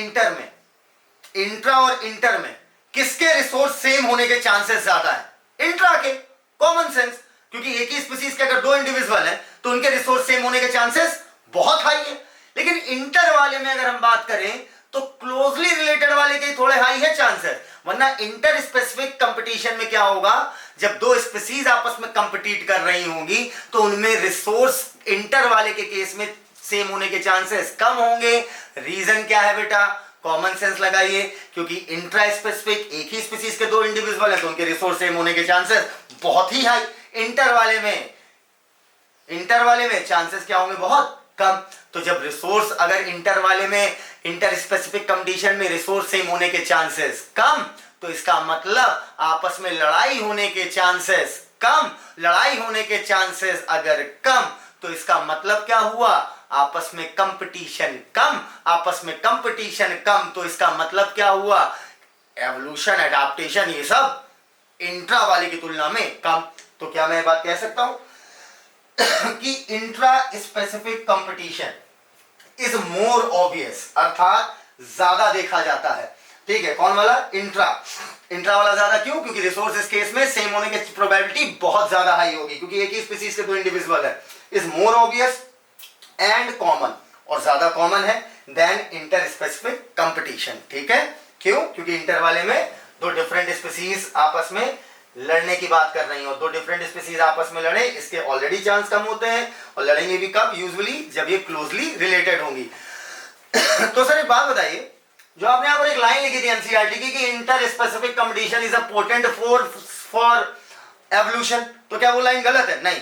इंटर में किसके रिसोर्स सेम होने के चांसेस ज्यादा है? इंट्रा के। कॉमन सेंस, क्योंकि एक ही स्पीसीज के अगर दो इंडिविजुअल हैं तो उनके रिसोर्स सेम होने के चांसेस बहुत हाई है। लेकिन इंटर वाले में अगर हम बात करें तो क्लोजली रिलेटेड वाले के थोड़े हाई है चांसेस, वरना इंटर स्पेसिफिक कंपटीशन में क्या होगा, जब दो स्पीसीज आपस में कंपीट कर रही होंगी तो उनमें रिसोर्स इंटर वाले के केस में सेम होने के चांसेस कम होंगे। रीजन क्या है बेटा? कॉमन सेंस लगाइए, क्योंकि इंट्रा स्पेसिफिक एक ही स्पीसीज के दो इंडिविजुअल हैं तो उनके रिसोर्स सेम होने के चांसेस बहुत ही हाई। इंटर वाले में चांसेस क्या होंगे? बहुत कम। तो जब रिसोर्स, अगर इंटर वाले में इंटर स्पेसिफिक कंडीशन में रिसोर्स सेम होने के चांसेस कम, तो इसका मतलब आपस में लड़ाई होने के चांसेस कम। लड़ाई होने के चांसेस अगर कम, तो इसका मतलब क्या हुआ? आपस में कंपटीशन कम। आपस में कंपटीशन कम, तो इसका मतलब क्या हुआ? एवोल्यूशन, एडाप्टेशन, ये सब इंट्रा वाले की तुलना में कम। तो क्या मैं बात कह सकता हूं कि intra specific competition is more obvious, अर्थात ज्यादा देखा जाता है। ठीक है, कौन वाला? इंट्रा वाला ज्यादा। क्यों? क्योंकि रिसोर्स इस केस में सेम होने की प्रोबेबिलिटी बहुत ज्यादा हाई होगी, क्योंकि एक ही स्पीसीज के दो इंडिविजुअल है। Is more obvious and common, और ज्यादा कॉमन है देन इंटर स्पेसिफिक कंपटीशन। ठीक है, क्यों? क्योंकि इंटर वाले में दो डिफरेंट स्पीसीज आपस में लड़ने की बात कर रही हैं, और दो डिफरेंट स्पीसीज आपस में लड़े इसके ऑलरेडी चांस कम होते हैं, और लड़ेंगे भी कब? यूजुअली जब ये क्लोजली रिलेटेड होंगी। तो सर एक बात बताइए, जो आपने यहाँ पर एक लाइन लिखी थी एनसीईआरटी की कि inter specific competition is a potent for evolution, तो क्या वो लाइन गलत है? नहीं,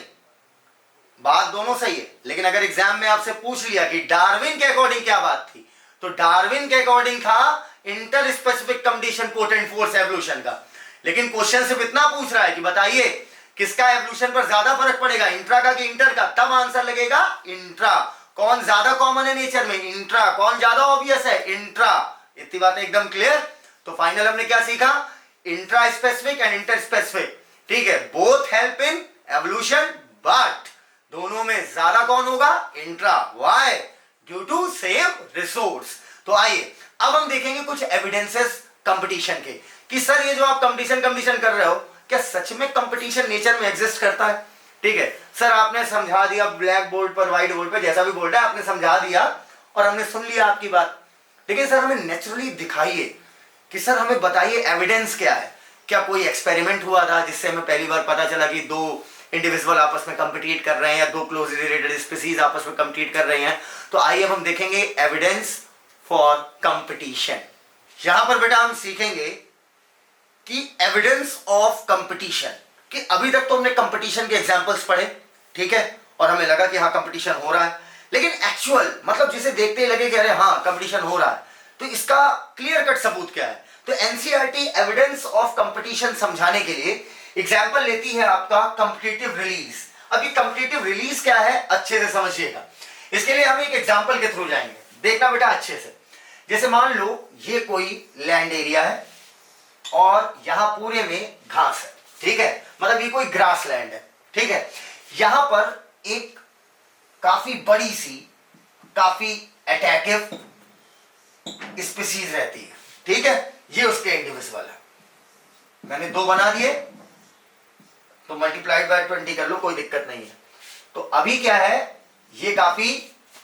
बात दोनों सही है। लेकिन अगर एग्जाम में आपसे पूछ लिया कि डार्विन के अकॉर्डिंग क्या बात थी, तो डार्विन के अकॉर्डिंग था inter specific competition potent force evolution का। लेकिन क्वेश्चन सिर्फ इतना पूछ रहा है कि बताइए किसका एवोल्यूशन पर ज्यादा फर्क पड़ेगा, इंट्रा का कि इंटर का? तब आंसर लगेगा इंट्रा। कौन ज्यादा कॉमन है नेचर में? इंट्रा। कौन ज्यादा ऑब्वियस है? इंट्रा। इतनी बात एकदम क्लियर। तो फाइनल हमने क्या सीखा? Intra specific and inter specific. ठीक है, both help in evolution, but दोनों में ज्यादा कौन होगा? Intra. Why? Due to same resource. तो आइए अब हम देखेंगे कुछ एविडेंसेस कंपटीशन के, कि सर ये जो आप कंपटीशन कर रहे हो, क्या सच में कंपटीशन नेचर में एग्जिस्ट करता है? ठीक है सर, आपने समझा दिया ब्लैक बोर्ड पर, व्हाइट बोर्ड पर, जैसा भी बोर्ड है आपने समझा दिया और हमने सुन लिया आपकी बात। लेकिन सर हमें नेचुरली दिखाइए कि सर हमें बताइए एविडेंस क्या है। क्या कोई एक्सपेरिमेंट हुआ था जिससे हमें पहली बार पता चला कि दो इंडिविजुअल आपस में कंपीट कर रहे हैं या दो क्लोजली रिलेटेड स्पीसीज आपस में कंपीट कर रहे हैं? तो आइए हम देखेंगे एविडेंस फॉर कंपटीशन। यहां पर बेटा हम सीखेंगे कि एविडेंस ऑफ कंपटीशन, कि अभी तक तो हमने कंपटीशन के एग्जांपल्स पढ़े, ठीक है, और हमें लगा कि हाँ कंपटीशन हो रहा है, लेकिन एक्चुअल मतलब जिसे देखते ही लगे कि अरे हाँ कंपटीशन हो रहा है, तो इसका क्लियर कट सबूत क्या है? तो एनसीईआरटी एविडेंस ऑफ कंपटीशन समझाने के लिए एग्जाम्पल लेती है आपका कॉम्पिटिटिव रिलीज। अब ये कॉम्पिटिटिव रिलीज क्या है अच्छे से समझिएगा। इसके लिए हम एक एग्जाम्पल के थ्रू जाएंगे। देखना बेटा अच्छे से। जैसे मान लो ये कोई लैंड एरिया है और यहां पूरे में घास है, ठीक है, मतलब ये कोई ग्रास लैंड है, ठीक है। यहां पर एक काफी बड़ी सी, काफी अटैकिव स्पीसीज रहती है, ठीक है, ये उसके इंडिविजुअल है। मैंने 2 बना दिए तो मल्टीप्लाइड बाय 20 कर लो, कोई दिक्कत नहीं है। तो अभी क्या है, ये काफी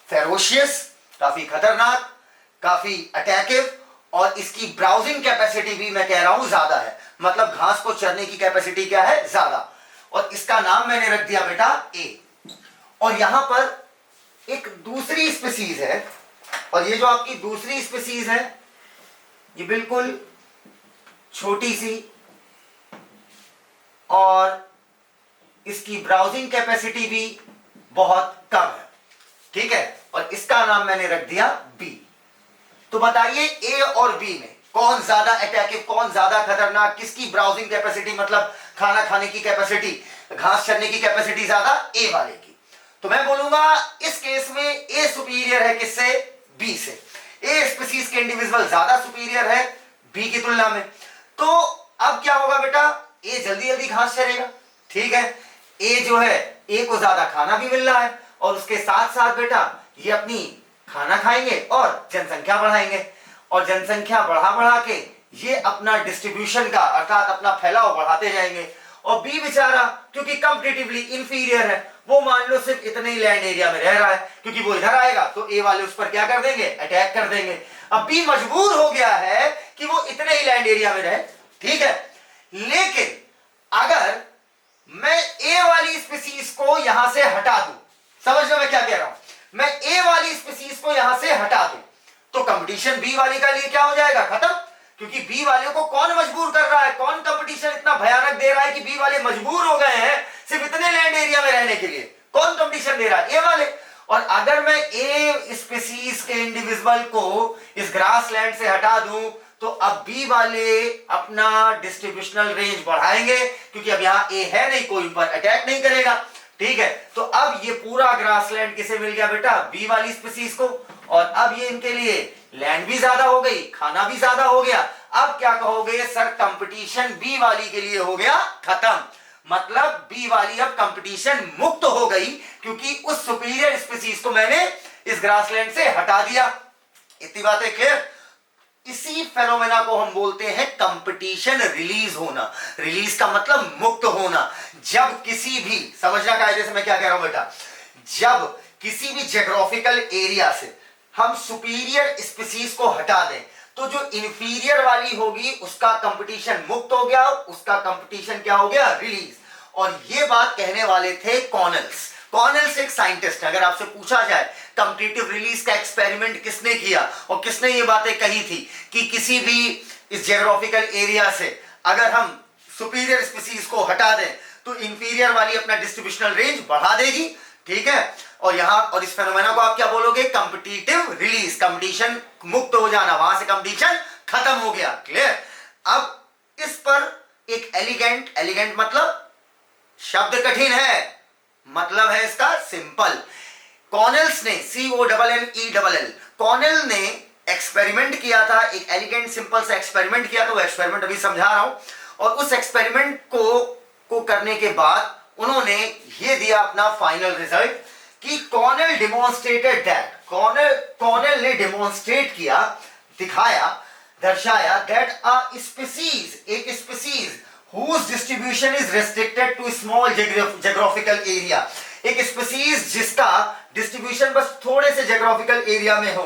फेरोशियस, काफी खतरनाक, काफी अटैकिव, और इसकी ब्राउजिंग कैपेसिटी भी मैं कह रहा हूं ज्यादा है, मतलब घास को चरने की कैपेसिटी क्या है, ज्यादा। और इसका नाम मैंने रख दिया बेटा ए। और यहां पर एक दूसरी स्पीसीज है, और ये जो आपकी दूसरी स्पीसीज है ये बिल्कुल छोटी सी और इसकी ब्राउजिंग कैपेसिटी भी बहुत कम है, ठीक है, और इसका नाम मैंने रख दिया बी। तो बताइए ए और बी में कौन ज्यादा अटैकिव, कौन ज्यादा खतरनाक, किसकी ब्राउजिंग कैपेसिटी मतलब खाना खाने की कैपेसिटी, घास चरने की कैपेसिटी ज्यादा, ए वाले की। तो मैं बोलूंगा इस केस में ए सुपीरियर है किससे, बी से। ए स्पीसीज के इंडिविजुअल ज्यादा सुपीरियर है बी की तुलना में। तो अब क्या होगा बेटा, ए जल्दी जल्दी घास चरेगा, ठीक है, ए जो है, ए को ज्यादा खाना भी मिल रहा है, और उसके साथ साथ बेटा ये अपनी खाना खाएंगे और जनसंख्या बढ़ाएंगे, और जनसंख्या बढ़ा बढ़ा के ये अपना डिस्ट्रीब्यूशन का अर्थात अपना फैलाव बढ़ाते जाएंगे। और बी बेचारा क्योंकि कंपैरेटिवली इंफीरियर है, वो मान लो सिर्फ इतने ही लैंड एरिया में रह रहा है, क्योंकि वो इधर आएगा तो ए वाले उस पर क्या कर देंगे, अटैक कर देंगे। अब बी मजबूर हो गया है कि वो इतने ही लैंड एरिया में रहे, ठीक है। लेकिन अगर मैं ए वाली स्पीसीज को यहां से हटा दूं, समझ लो मैं क्या कह रहा हूं, मैं ए वाली स्पीसीज को यहां से हटा दूं तो कंपटीशन बी वाली का लिए क्या हो जाएगा, खत्म। क्योंकि बी वाले को कौन मजबूर कर रहा है, कौन कंपटीशन इतना भयानक दे रहा है कि बी वाले मजबूर हो गए हैं सिर्फ इतने लैंड एरिया में रहने के लिए, कौन कंपटीशन दे रहा है, ए वाले। और अगर मैं ए स्पीसीज के इंडिविजुअल को इस ग्रास लैंड से हटा दूं तो अब बी वाले अपना डिस्ट्रीब्यूशनल रेंज बढ़ाएंगे, क्योंकि अब यहां ए है नहीं, कोई उन पर अटैक नहीं करेगा, ठीक है। तो अब ये पूरा ग्रासलैंड किसे मिल गया बेटा, बी वाली स्पीसीज को, और अब ये इनके लिए लैंड भी ज्यादा हो गई, खाना भी ज्यादा हो गया। अब क्या कहोगे सर, कंपटीशन बी वाली के लिए हो गया खत्म, मतलब बी वाली अब कंपटीशन मुक्त हो गई, क्योंकि उस सुपीरियर स्पीसीज को मैंने इस ग्रासलैंड से हटा दिया। इतनी बातें क्लियर। इसी फेनोमेना को हम बोलते हैं कंपटीशन रिलीज होना। रिलीज का मतलब मुक्त होना। जब किसी भी, समझना कायदे से मैं क्या कह रहा हूं बेटा, जब किसी भी ज्योग्राफिकल एरिया से हम सुपीरियर स्पीसीज को हटा दें तो जो इंफीरियर वाली होगी उसका कंपटीशन मुक्त हो गया, उसका कंपटीशन क्या हो गया, रिलीज। और ये बात कहने वाले थे कॉर्नेल्स। कॉर्नेल्स एक साइंटिस्ट है। अगर आपसे पूछा जाए कंपटीटिव रिलीज का एक्सपेरिमेंट किसने किया और किसने ये बातें कही थी कि किसी भी इस ज्योग्राफिकल एरिया से अगर हम सुपीरियर स्पीसीज को हटा दें तो इंफीरियर वाली अपना डिस्ट्रीब्यूशनल रेंज बढ़ा देगी, ठीक है। और यहां, और इस फेनोमेना को आप क्या बोलोगे, कंपटीटिव रिलीज, कंपटीशन मुक्त हो जाना, वहां से कंपटीशन खत्म हो गया, क्लियर। अब इस पर एक एलिगेंट मतलब शब्द कठिन है, मतलब है इसका सिंपल। कॉर्नेल्स ने, CONNEL, कॉर्नेल ने एक्सपेरिमेंट किया था, एक एलिगेंट सिंपल सा एक्सपेरिमेंट किया था। वो एक्सपेरिमेंट अभी समझा रहा हूं। और उस एक्सपेरिमेंट को करने के बाद उन्होंने ये दिया अपना फाइनल रिजल्ट कि कॉर्नेल डेमोन्स्ट्रेटेड दैट, कॉर्नेल ने डेमोन्स्ट्रेट किया, दिखाया, दर्शाया दैट अ स्पीसीज, एक species whose distribution is restricted to small geographical area, एक स्पीसीज जिसका डिस्ट्रीब्यूशन बस थोड़े से ज्योग्राफिकल एरिया में हो,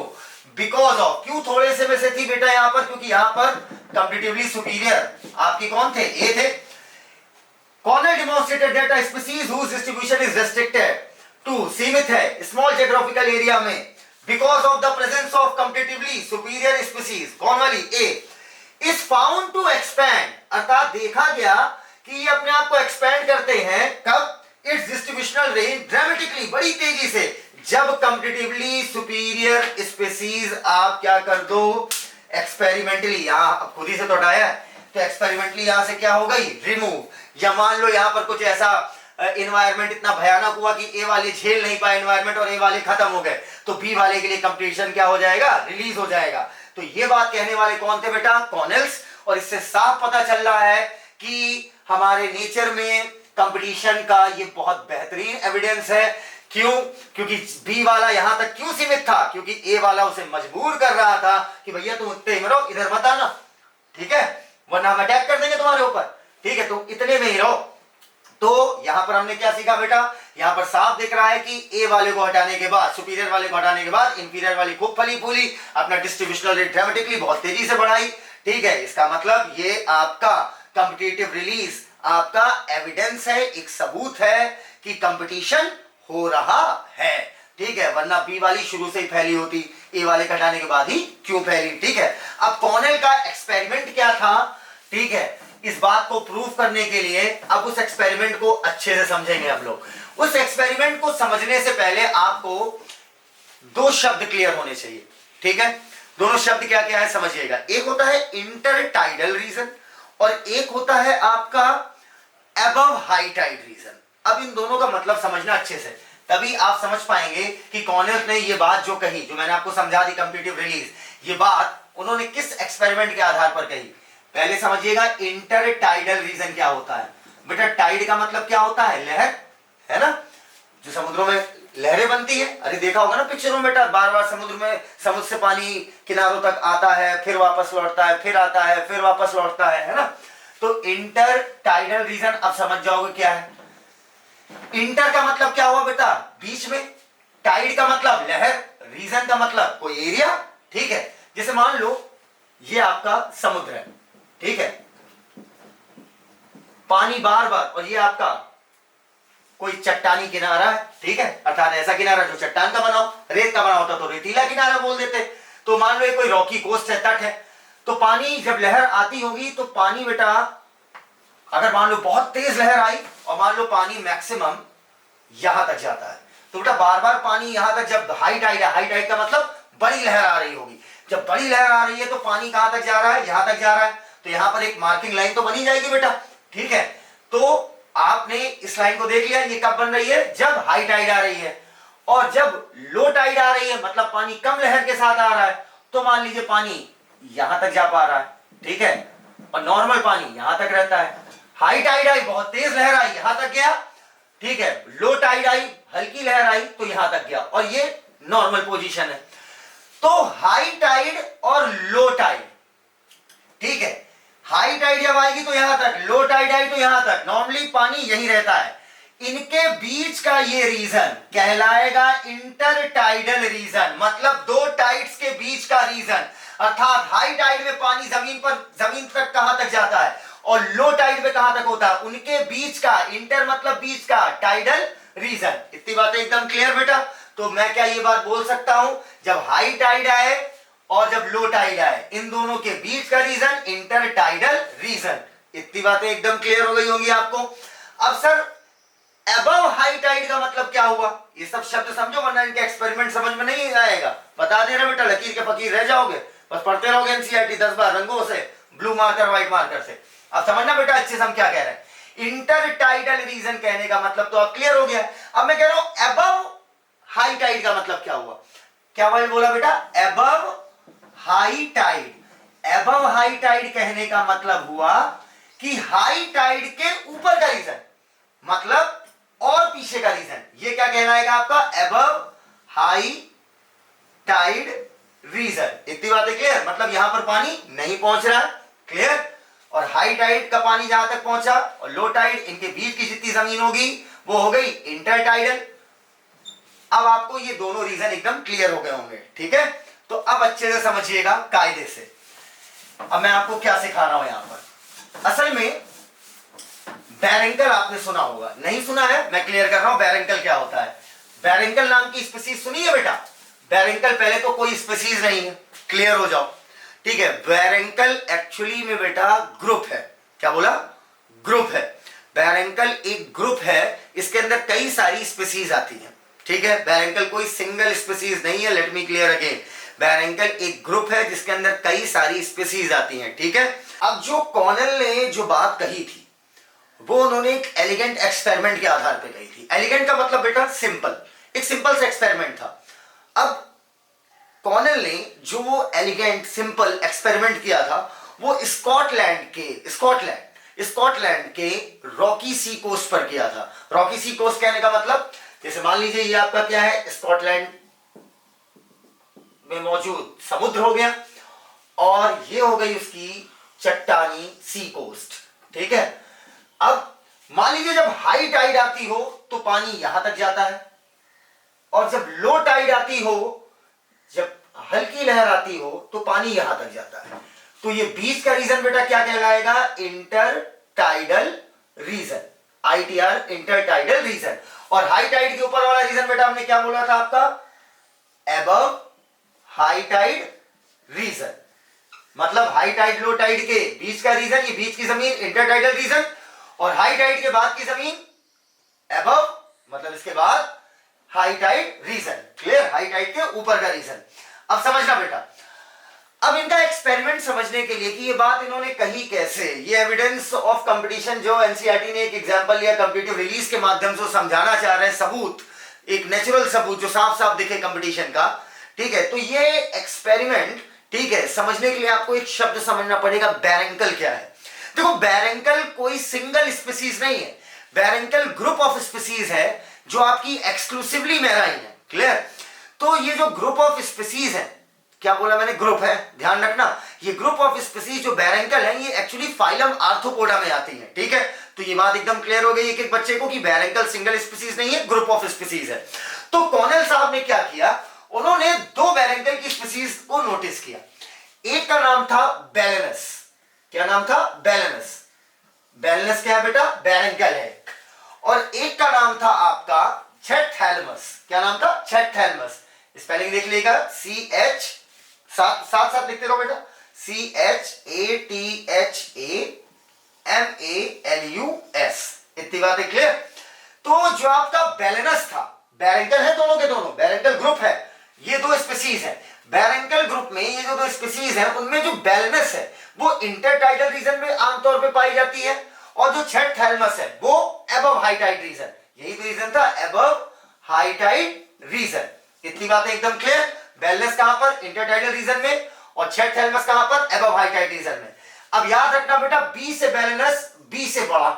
बिकॉज ऑफ, क्यों थोड़े से में से थी बेटा यहां पर, क्योंकि यहां पर कंपैरेटिवली सुपीरियर आपकी कौन थे, ए थे। Cornell demonstrated that a species whose distribution is restricted to, सीमित है स्मॉल ज्योग्राफिकल एरिया में, because of the presence of comparatively superior species, कौन वाली, ए, is found to expand, अर्थात देखा गया कि ये अपने आप को एक्सपैंड करते हैं, कब, इट्स डिस्ट्रीब्यूशनल रेंज ड्रामेटिकली, बड़ी तेजी से, जब कंपैरेटिवली सुपीरियर स्पीसीज आप क्या कर दो, एक्सपेरिमेंटली, यहां खुद ही से तो हटाया है, तो एक्सपेरिमेंटली यहां से क्या हो गई, रिमूव। या मान लो यहां पर कुछ ऐसा एनवायरनमेंट इतना भयानक हुआ कि ए वाले झेल नहीं पाए एनवायरनमेंट और ए वाले खत्म हो गए, तो बी वाले के लिए कंपटीशन क्या हो जाएगा, रिलीज हो जाएगा। तो ये बात कहने वाले कौन थे बेटा, कॉनेल्स। और इससे साफ पता चल रहा है कि हमारे नेचर में कंपटीशन का ये बहुत बेहतरीन एविडेंस है। क्यों? क्योंकि बी वाला यहां तक क्यों सीमित था, क्योंकि ए वाला उसे मजबूर कर रहा था कि भैया तुम इतने में रहो, इधर मत आना, ठीक है, वरना हम अटैक कर देंगे तुम्हारे ऊपर, ठीक है, तो इतने में ही रहो। तो यहां पर हमने क्या सीखा बेटा, यहां पर साफ दिख रहा है कि ए वाले को हटाने के बाद, सुपीरियर वाले को हटाने के बाद इंफीरियर वाली खूब फली फूली, अपना डिस्ट्रीब्यूशनल रेट ड्रामेटिकली बहुत तेजी से बढ़ाई, ठीक है। इसका मतलब ये आपका कॉम्पिटिटिव रिलीज आपका एविडेंस है, एक सबूत है कि कंपटीशन हो रहा है, ठीक है, वरना बी वाली शुरू से ही फैली होती, ए वाले के हटाने के बाद ही क्यों फैली, ठीक है। अब कॉर्नेल का एक्सपेरिमेंट क्या था, ठीक है, इस बात को प्रूव करने के लिए अब उस एक्सपेरिमेंट को अच्छे से समझेंगे हम लोग। उस एक्सपेरिमेंट को समझने से पहले आपको दो शब्द क्लियर होने चाहिए, ठीक है। दोनों शब्द क्या क्या है समझिएगा। एक होता है इंटरटाइडल रीजन और एक होता है आपका अबव हाई टाइड रीजन। अब इन दोनों का मतलब समझना अच्छे से, तभी आप समझ पाएंगे कि कॉर्नेल ने ये बात जो कही, जो मैंने आपको समझा दी कॉम्पिटिटिव रिलीज, ये बात उन्होंने किस एक्सपेरिमेंट के आधार पर कही। पहले समझिएगा इंटरटाइडल रीजन क्या होता है। बेटा टाइड का मतलब क्या होता है, लहर, है ना, जो समुद्रों में लहरें बनती है, अरे देखा होगा ना पिक्चरों में बेटा, बार बार समुद्र से पानी किनारों तक आता है, फिर वापस लौटता है, फिर आता है, फिर वापस लौटता है ना। तो इंटरटाइडल रीजन अब समझ जाओगे क्या है। इंटर का मतलब क्या हुआ बेटा, बीच में, टाइड का मतलब लहर, रीजन का मतलब कोई एरिया, ठीक है। जैसे मान लो ये आपका समुद्र है, ठीक है, पानी बार बार, और ये आपका कोई चट्टानी किनारा है, ठीक है, अर्थात ऐसा किनारा जो चट्टान का बना हो, रेत का बना होता तो रेतीला किनारा बोल देते। तो मान लो ये कोई रॉकी कोस्ट है, तट है, तो पानी जब लहर आती होगी तो पानी बेटा, अगर मान लो बहुत तेज लहर आई और मान लो पानी मैक्सिमम यहां तक जाता है, तो बेटा बार बार पानी यहां तक, जब हाई टाइड है, हाई टाइड का मतलब बड़ी लहर आ रही होगी, जब बड़ी लहर आ रही है तो पानी कहां तक जा रहा है, यहां तक जा रहा है, तो यहां पर एक मार्किंग लाइन तो बनी जाएगी बेटा, ठीक है। तो आपने इस लाइन को देख लिया, ये कब बन रही है, जब हाई टाइड आ रही है, और जब लो टाइड आ रही है मतलब पानी कम लहर के साथ आ रहा है, तो मान लीजिए पानी यहां तक जा पा रहा है, ठीक है, और नॉर्मल पानी यहां तक रहता है। हाई टाइड आई, बहुत तेज लहर आई, यहां तक गया, ठीक है, लो टाइड आई, हल्की लहर आई तो यहां तक गया, और ये नॉर्मल पोजीशन है। तो हाई टाइड और लो टाइड, ठीक है, हाई टाइड जब आएगी तो यहां तक, लो टाइड आई तो यहां तक, नॉर्मली पानी यही रहता है, इनके बीच का ये रीजन कहलाएगा इंटरटाइडल रीजन, मतलब दो टाइड्स के बीच का रीजन। अर्थात हाई टाइड में पानी जमीन तक कहां तक जाता है और लो टाइड में कहां तक होता है, उनके बीच का, इंटर मतलब बीच का, टाइडल रीजन। इतनी बातें एकदम क्लियर बेटा। तो मैं क्या ये बात बोल सकता हूं, जब हाई टाइड आए और जब लो टाइड आए, इन दोनों के बीच का रीजन इंटरटाइडल रीजन। इतनी बातें एकदम क्लियर हो गई होंगी आपको। अब सर अबव हाई टाइड का मतलब क्या हुआ, ये सब शब्द समझो वरना इनके एक्सपेरिमेंट समझ में नहीं आएगा। बता दे रहे बेटा, लकीर के फकीर रह जाओगे, बस पढ़ते रहोगे एनसीईआरटी 10 बार रंगों से, ब्लू मार्कर व्हाइट मार्कर से। अब समझना बेटा अच्छे से हम क्या कह रहे हैं। इंटरटाइडल रीजन कहने का मतलब तो अब क्लियर हो गया। अब मैं कह रहा हूं अबव हाई टाइड का मतलब क्या हुआ, क्या बोला बेटा, above high tide. Above high tide कहने का मतलब हुआ कि हाई टाइड के ऊपर का रीजन, मतलब और पीछे का रीजन, ये क्या कहलाएगा आपका, अबव हाई टाइड रीजन। इतनी बातें क्लियर, मतलब यहां पर पानी नहीं पहुंच रहा, क्लियर, और हाई टाइड का पानी जहां तक पहुंचा और लो टाइड, इनके बीच की जितनी जमीन होगी वो हो गई इंटरटाइडल। अब आपको ये दोनों रीजन एकदम क्लियर हो गए होंगे, ठीक है। तो अब अच्छे से समझिएगा कायदे से। अब मैं आपको क्या सिखा रहा हूं यहां पर, असल में बैरेंकल आपने सुना होगा, नहीं सुना है मैं क्लियर कर रहा हूं बैरेंकल क्या होता है। बैरेंकल नाम की स्पीसीज सुनी है बेटा, बैरेंकल पहले तो कोई स्पीसीज नहीं है, क्लियर हो जाओ, ठीक है। बैरेंकल एक्चुअली में बेटा ग्रुप है, क्या बोला, ग्रुप है। बैरेंकल एक ग्रुप है, इसके अंदर कई सारी स्पीसीज आती हैं, ठीक है। बैरेंकल कोई सिंगल स्पीसीज नहीं है, लेट मी क्लियर अगेन। बैरेंकल एक ग्रुप है जिसके अंदर कई सारी स्पीसीज आती हैं, ठीक है। अब जो कॉर्नेल ने जो बात कही थी वो उन्होंने एक एलिगेंट एक्सपेरिमेंट के आधार पे कही थी। एलिगेंट का मतलब बेटा सिंपल, एक सिंपल सा एक्सपेरिमेंट था। अब कॉर्नेल ने जो वो एलिगेंट सिंपल एक्सपेरिमेंट किया था वो स्कॉटलैंड के रॉकी सी कोस्ट पर किया था। रॉकी सी कोस्ट कहने का मतलब, जैसे मान लीजिए ये आपका क्या है, स्कॉटलैंड में मौजूद समुद्र हो गया और ये हो गई उसकी चट्टानी सी कोस्ट, ठीक है। अब मान लीजिए जब हाई टाइड आती हो तो पानी यहां तक जाता है, और जब लो टाइड आती हो, जब हल्की लहर आती हो तो पानी यहां तक जाता है। तो ये बीच का रीजन बेटा क्या कहलाएगा, inter tidal region, ITR, inter tidal region. और हाई टाइड के ऊपर वाला रीजन बेटा हमने क्या बोला था आपका, एबव हाई टाइड रीजन। मतलब हाई टाइड लो टाइड के बीच का रीजन, ये बीच की जमीन इंटर टाइडल रीजन, और हाई टाइड के बाद की जमीन एबव, मतलब इसके बाद high tide region. Clear, high tide के ऊपर का रीजन। अब समझना बेटा, अब इनका एक्सपेरिमेंट समझने के लिए कि ये बात इन्होंने कही कैसे, ये एविडेंस ऑफ कंपटीशन जो एनसीईआरटी ने एक एग्जांपल लिया कॉम्पिटिटिव रिलीज के माध्यम से समझाना चाह रहे हैं, सबूत, एक नेचुरल सबूत जो साफ साफ दिखे कंपटीशन का, ठीक है। तो ये एक्सपेरिमेंट, ठीक है, समझने के लिए आपको एक शब्द समझना पड़ेगा, बैरेंकल क्या है। देखो बैरेंकल कोई सिंगल स्पीसीज नहीं है, बैरेंकल ग्रुप ऑफ स्पीसीज है जो आपकी एक्सक्लूसिवली मैराइन है। क्लियर, तो ये जो ग्रुप ऑफ स्पीसीज है, क्या बोला मैंने, ग्रुप है, ध्यान रखना, ये ग्रुप ऑफ स्पीसीज जो बैरेंकल है ये एक्चुअली फाइलम आर्थ्रोपोडा में आती है, ठीक है। तो ये बात एकदम क्लियर हो गई एक बच्चे को कि बैरेंकल सिंगल स्पीसीज नहीं है, ग्रुप ऑफ स्पीसीज है। तो कॉर्नेल साहब ने क्या किया, उन्होंने दो बैरेंकल की स्पीसीज को नोटिस किया। एक का नाम था बैलेनस, क्या नाम था, बैलेनस। बैलेनस क्या है बेटा, बैरेंकल है। और एक का नाम था आपका छैथैलमस, क्या नाम था, छैथैलमस। स्पेलिंग देख लीजिएगा, CH, साथ लिखते रहो बेटा, CHATHAMALUS। इतनी बातें क्लियर। तो जो आपका बैलेनस था, बैरेंकल है दोनों के दोनों, बैरेंकल ग्रुप है, ये दो स्पीसीज है। बैरेंकल ग्रुप में ये जो दो स्पीसीज है उनमें जो बैलेनस है वो इंटरटाइडल रीजन में आमतौर पे पाई जाती है, और जो छैथैलमस है वो अबव हाई टाइड रीजन, यही तो रीजन था, अबव हाई टाइड रीजन। इतनी बातें एकदम क्लियर। बैलेंस कहां पर, इंटरटाइडल रीजन में, और छैथैलमस कहां पर, अबव हाई टाइड रीजन में। अब याद रखना बेटा, बी से बैलेंस, बी से बड़ा,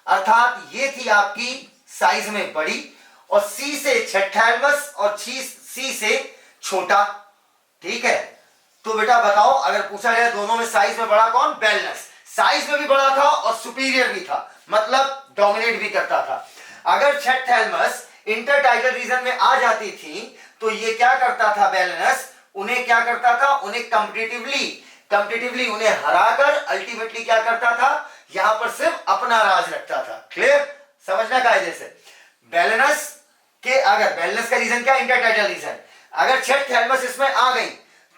अर्थात ये थी आपकी साइज में बड़ी, और सी से छैथैलमस, और सी से छोटा, ठीक है। तो बेटा बताओ, अगर पूछा जाए दोनों में साइज में बड़ा कौन, बैलेंस। साइज में भी बड़ा था और सुपीरियर भी था, मतलब डोमिनेट भी करता था। अगर छैथैलमस इंटरटाइडल रीजन में आ जाती थी तो ये क्या करता था, बैलेंस, उन्हें क्या करता था, उन्हें कॉम्पिटिटिवली उन्हें हराकर अल्टीमेटली क्या करता था, यहां पर सिर्फ अपना राज रखता था। क्लियर, समझना कायदे से। बैलेंस के, अगर बैलेंस का रीजन क्या, इंटरटाइडल रीजन, अगर छैथैलमस इसमें आ गई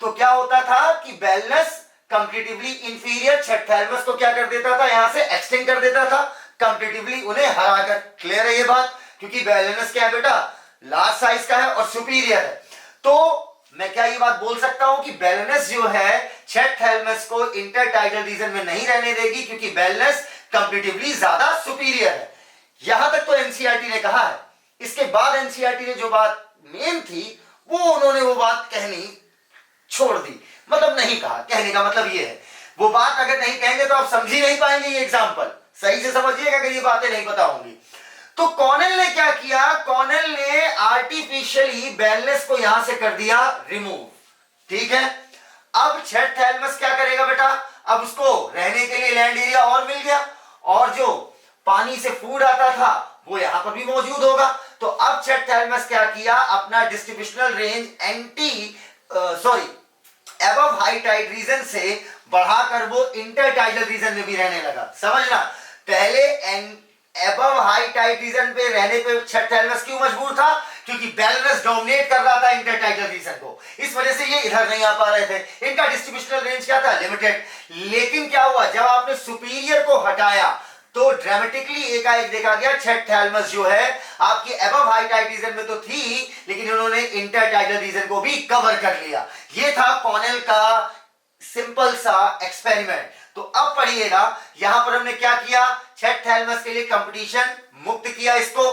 तो क्या होता था कि बैलेंस कॉम्पिटिटिवली इंफीरियर छैथैलमस को क्या कर देता था, यहां से एक्सटेंड कर देता था, कॉम्पिटिटिवली उन्हें हराकर। क्लियर है ये बात, क्योंकि बैलेंस क्या है बेटा, लार्ज साइज का है और सुपीरियर है। तो मैं क्या ये बात बोल सकता हूं कि बैलेंस जो है छैथैलमस को इंटरटाइडल रीजन में नहीं रहने देगी, क्योंकि बैलेंस कॉम्पिटिटिवली ज्यादा सुपीरियर है। यहां तक तो एनसीईआरटी ने कहा है। इसके बाद एनसीईआरटी ने जो बात मेन थी वो उन्होंने वो बात कहनी छोड़ दी, मतलब नहीं कहा। कहने का मतलब ये है, वो बात अगर नहीं कहेंगे तो आप समझ ही नहीं पाएंगे ये एग्जांपल। सही से समझिएगा अगर ये बातें नहीं पता होंगी। तो कॉर्नेल ने क्या किया, कॉर्नेल ने आर्टिफिशियली बैलेंस को यहां से कर दिया रिमूव, ठीक है। अब छैथैलमस क्या करेगा बेटा, अब उसको रहने के लिए लैंड एरिया और मिल गया, और जो पानी से फूड आता था वो यहां पर भी मौजूद होगा। तो अब छैथैलमस क्या किया, अपना distributional range above high tide region से बढ़ाकर वो इंटरटाइडल रीजन में भी रहने लगा। समझना, पहले अबव हाई टाइड रीजन पे रहने पे छैथैलमस क्यों मजबूर था, क्योंकि बैलेंस डोमिनेट कर रहा था इंटरटाइडल रीजन को, इस वजह से ये इधर नहीं आ पा रहे थे। इनका डिस्ट्रीब्यूशनल रेंज क्या था, लिमिटेड। लेकिन क्या हुआ, जब आपने सुपीरियर को हटाया तो ड्रामेटिकली एकाएक देखा गया छैथैलमस जो है आपकी अबव हाई टाइड रीजन में तो थी, लेकिन उन्होंने इंटरटाइडल रीजन को भी कवर कर लिया। ये था कॉर्नेल का सिंपल सा एक्सपेरिमेंट। तो अब पढ़िएगा, यहां पर हमने क्या किया, छठ थैलेमस के लिए कंपटीशन मुक्त किया, इसको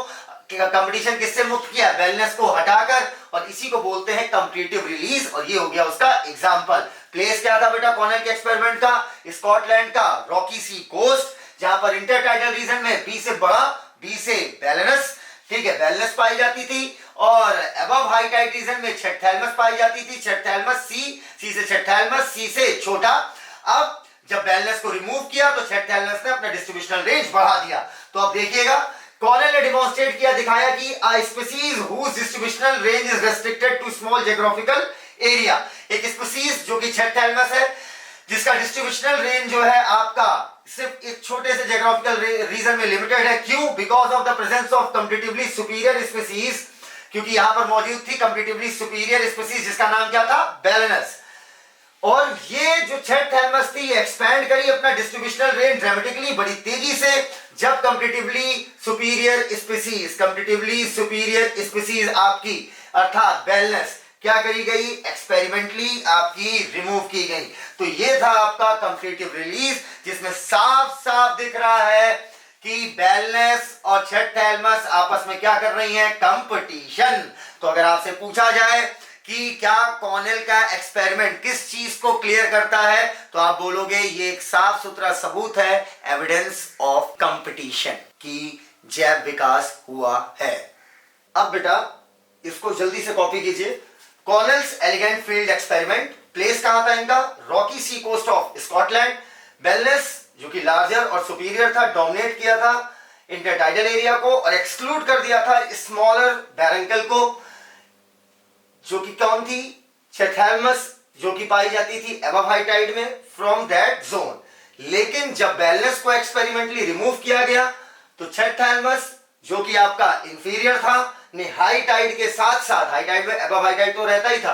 कंपटीशन किससे मुक्त किया, बेलनेस को हटाकर, और इसी को बोलते हैं कॉम्पिटिटिव रिलीज, और ये हो गया उसका एग्जांपल। प्लेस क्या था बेटा कॉर्नेल के एक्सपेरिमेंट का, स्कॉटलैंड का रॉकी सी कोस्ट, जहां पर इंटरटाइडल रीजन में बी से बड़ा, बी से बैलेंस, ठीक है, बैलेंस पाई जाती थी, और अबव हाई टाइड रीजन में छठ थैलेमस पाई जाती थी, छठ थैलेमस सी से छठ थैलेमस, सी से छोटा। अब जब बैलेंस को रिमूव किया तो छठ थैलेमस ने अपना डिस्ट्रीब्यूशनल रेंज बढ़ा दिया। तो अब देखिएगा, कॉर्नेल ने डिमॉन्स्ट्रेट किया, दिखाया कि a species whose distributional range is restricted to small geographical area, एक स्पीसीज जो कि छठ थैलेमस है, जिसका डिस्ट्रीब्यूशनल रेंज जो है आपका सिर्फ एक छोटे से जियोग्राफिकल रीजन में लिमिटेड है। क्यों? Because of the presence of comparatively superior species, क्योंकि यहां पर मौजूद थी कंपैरेटिवली सुपीरियर स्पीसीज, जिसका नाम क्या था, बैलेनस। और ये जो छठ थैलेमस थी ये एक्सपैंड करी अपना डिस्ट्रीब्यूशनल रेंज ड्रामेटिकली, बड़ी तेजी से, जब कंपैरेटिवली सुपीरियर स्पीसीज आपकी अर्थात बैलेंस क्या करी गई, एक्सपेरिमेंटली आपकी रिमूव की गई। तो ये था आपका कंपैरेटिव रिलीज, जिसमें साफ साफ दिख रहा है कि बैलेंस और छठ थैलेमस आपस में क्या कर रही हैं, कंपटीशन। तो अगर आपसे पूछा जाए कि क्या कॉर्नेल का एक्सपेरिमेंट किस चीज को क्लियर करता है, तो आप बोलोगे ये एक साफ सुथरा सबूत है, एविडेंस ऑफ कंपटीशन, कि जैव विकास हुआ है। अब बेटा इसको जल्दी से कॉपी कीजिए। Connell's elegant field experiment, place कहां था इनका, rocky sea coast of Scotland. Balanus जो कि लार्जर और सुपीरियर था, डोमिनेट किया था इंटरटाइडल एरिया को, और एक्सक्लूड कर दिया था स्मॉलर बैरंकल को, जो कि कौन थी, छठ थैलेमस, जो कि पाई जाती थी अबव हाई टाइड में, फ्रॉम दैट जोन। लेकिन जब बैलेंस को एक्सपेरिमेंटली रिमूव किया गया तो छठ थैलेमस जो कि आपका इंफीरियर था ने हाई टाइड के साथ साथ, हाई टाइड में अबव हाई टाइड तो रहता ही था,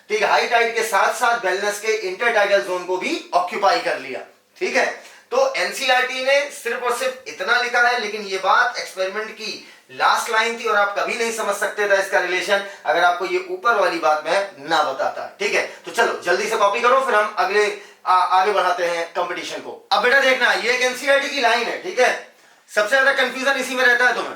ठीक है, हाई टाइड के साथ साथ बैलेंस के इंटरटाइडल जोन को भी ऑक्यूपाई कर लिया। ठीक है, तो एनसीईआरटी ने सिर्फ और सिर्फ इतना लिखा है, लेकिन ये बात एक्सपेरिमेंट की लास्ट लाइन थी और आप कभी नहीं समझ सकते था इसका रिलेशन अगर आपको ये ऊपर वाली बात मैं ना बताता। ठीक है, तो चलो जल्दी से कॉपी करो, फिर हम अगले आगे बढ़ाते हैं कंपटीशन को। अब बेटा देखना, ये एक एनसीईआरटी की लाइन है, ठीक है, सबसे ज्यादा कंफ्यूजन इसी में रहता है तुम्हें,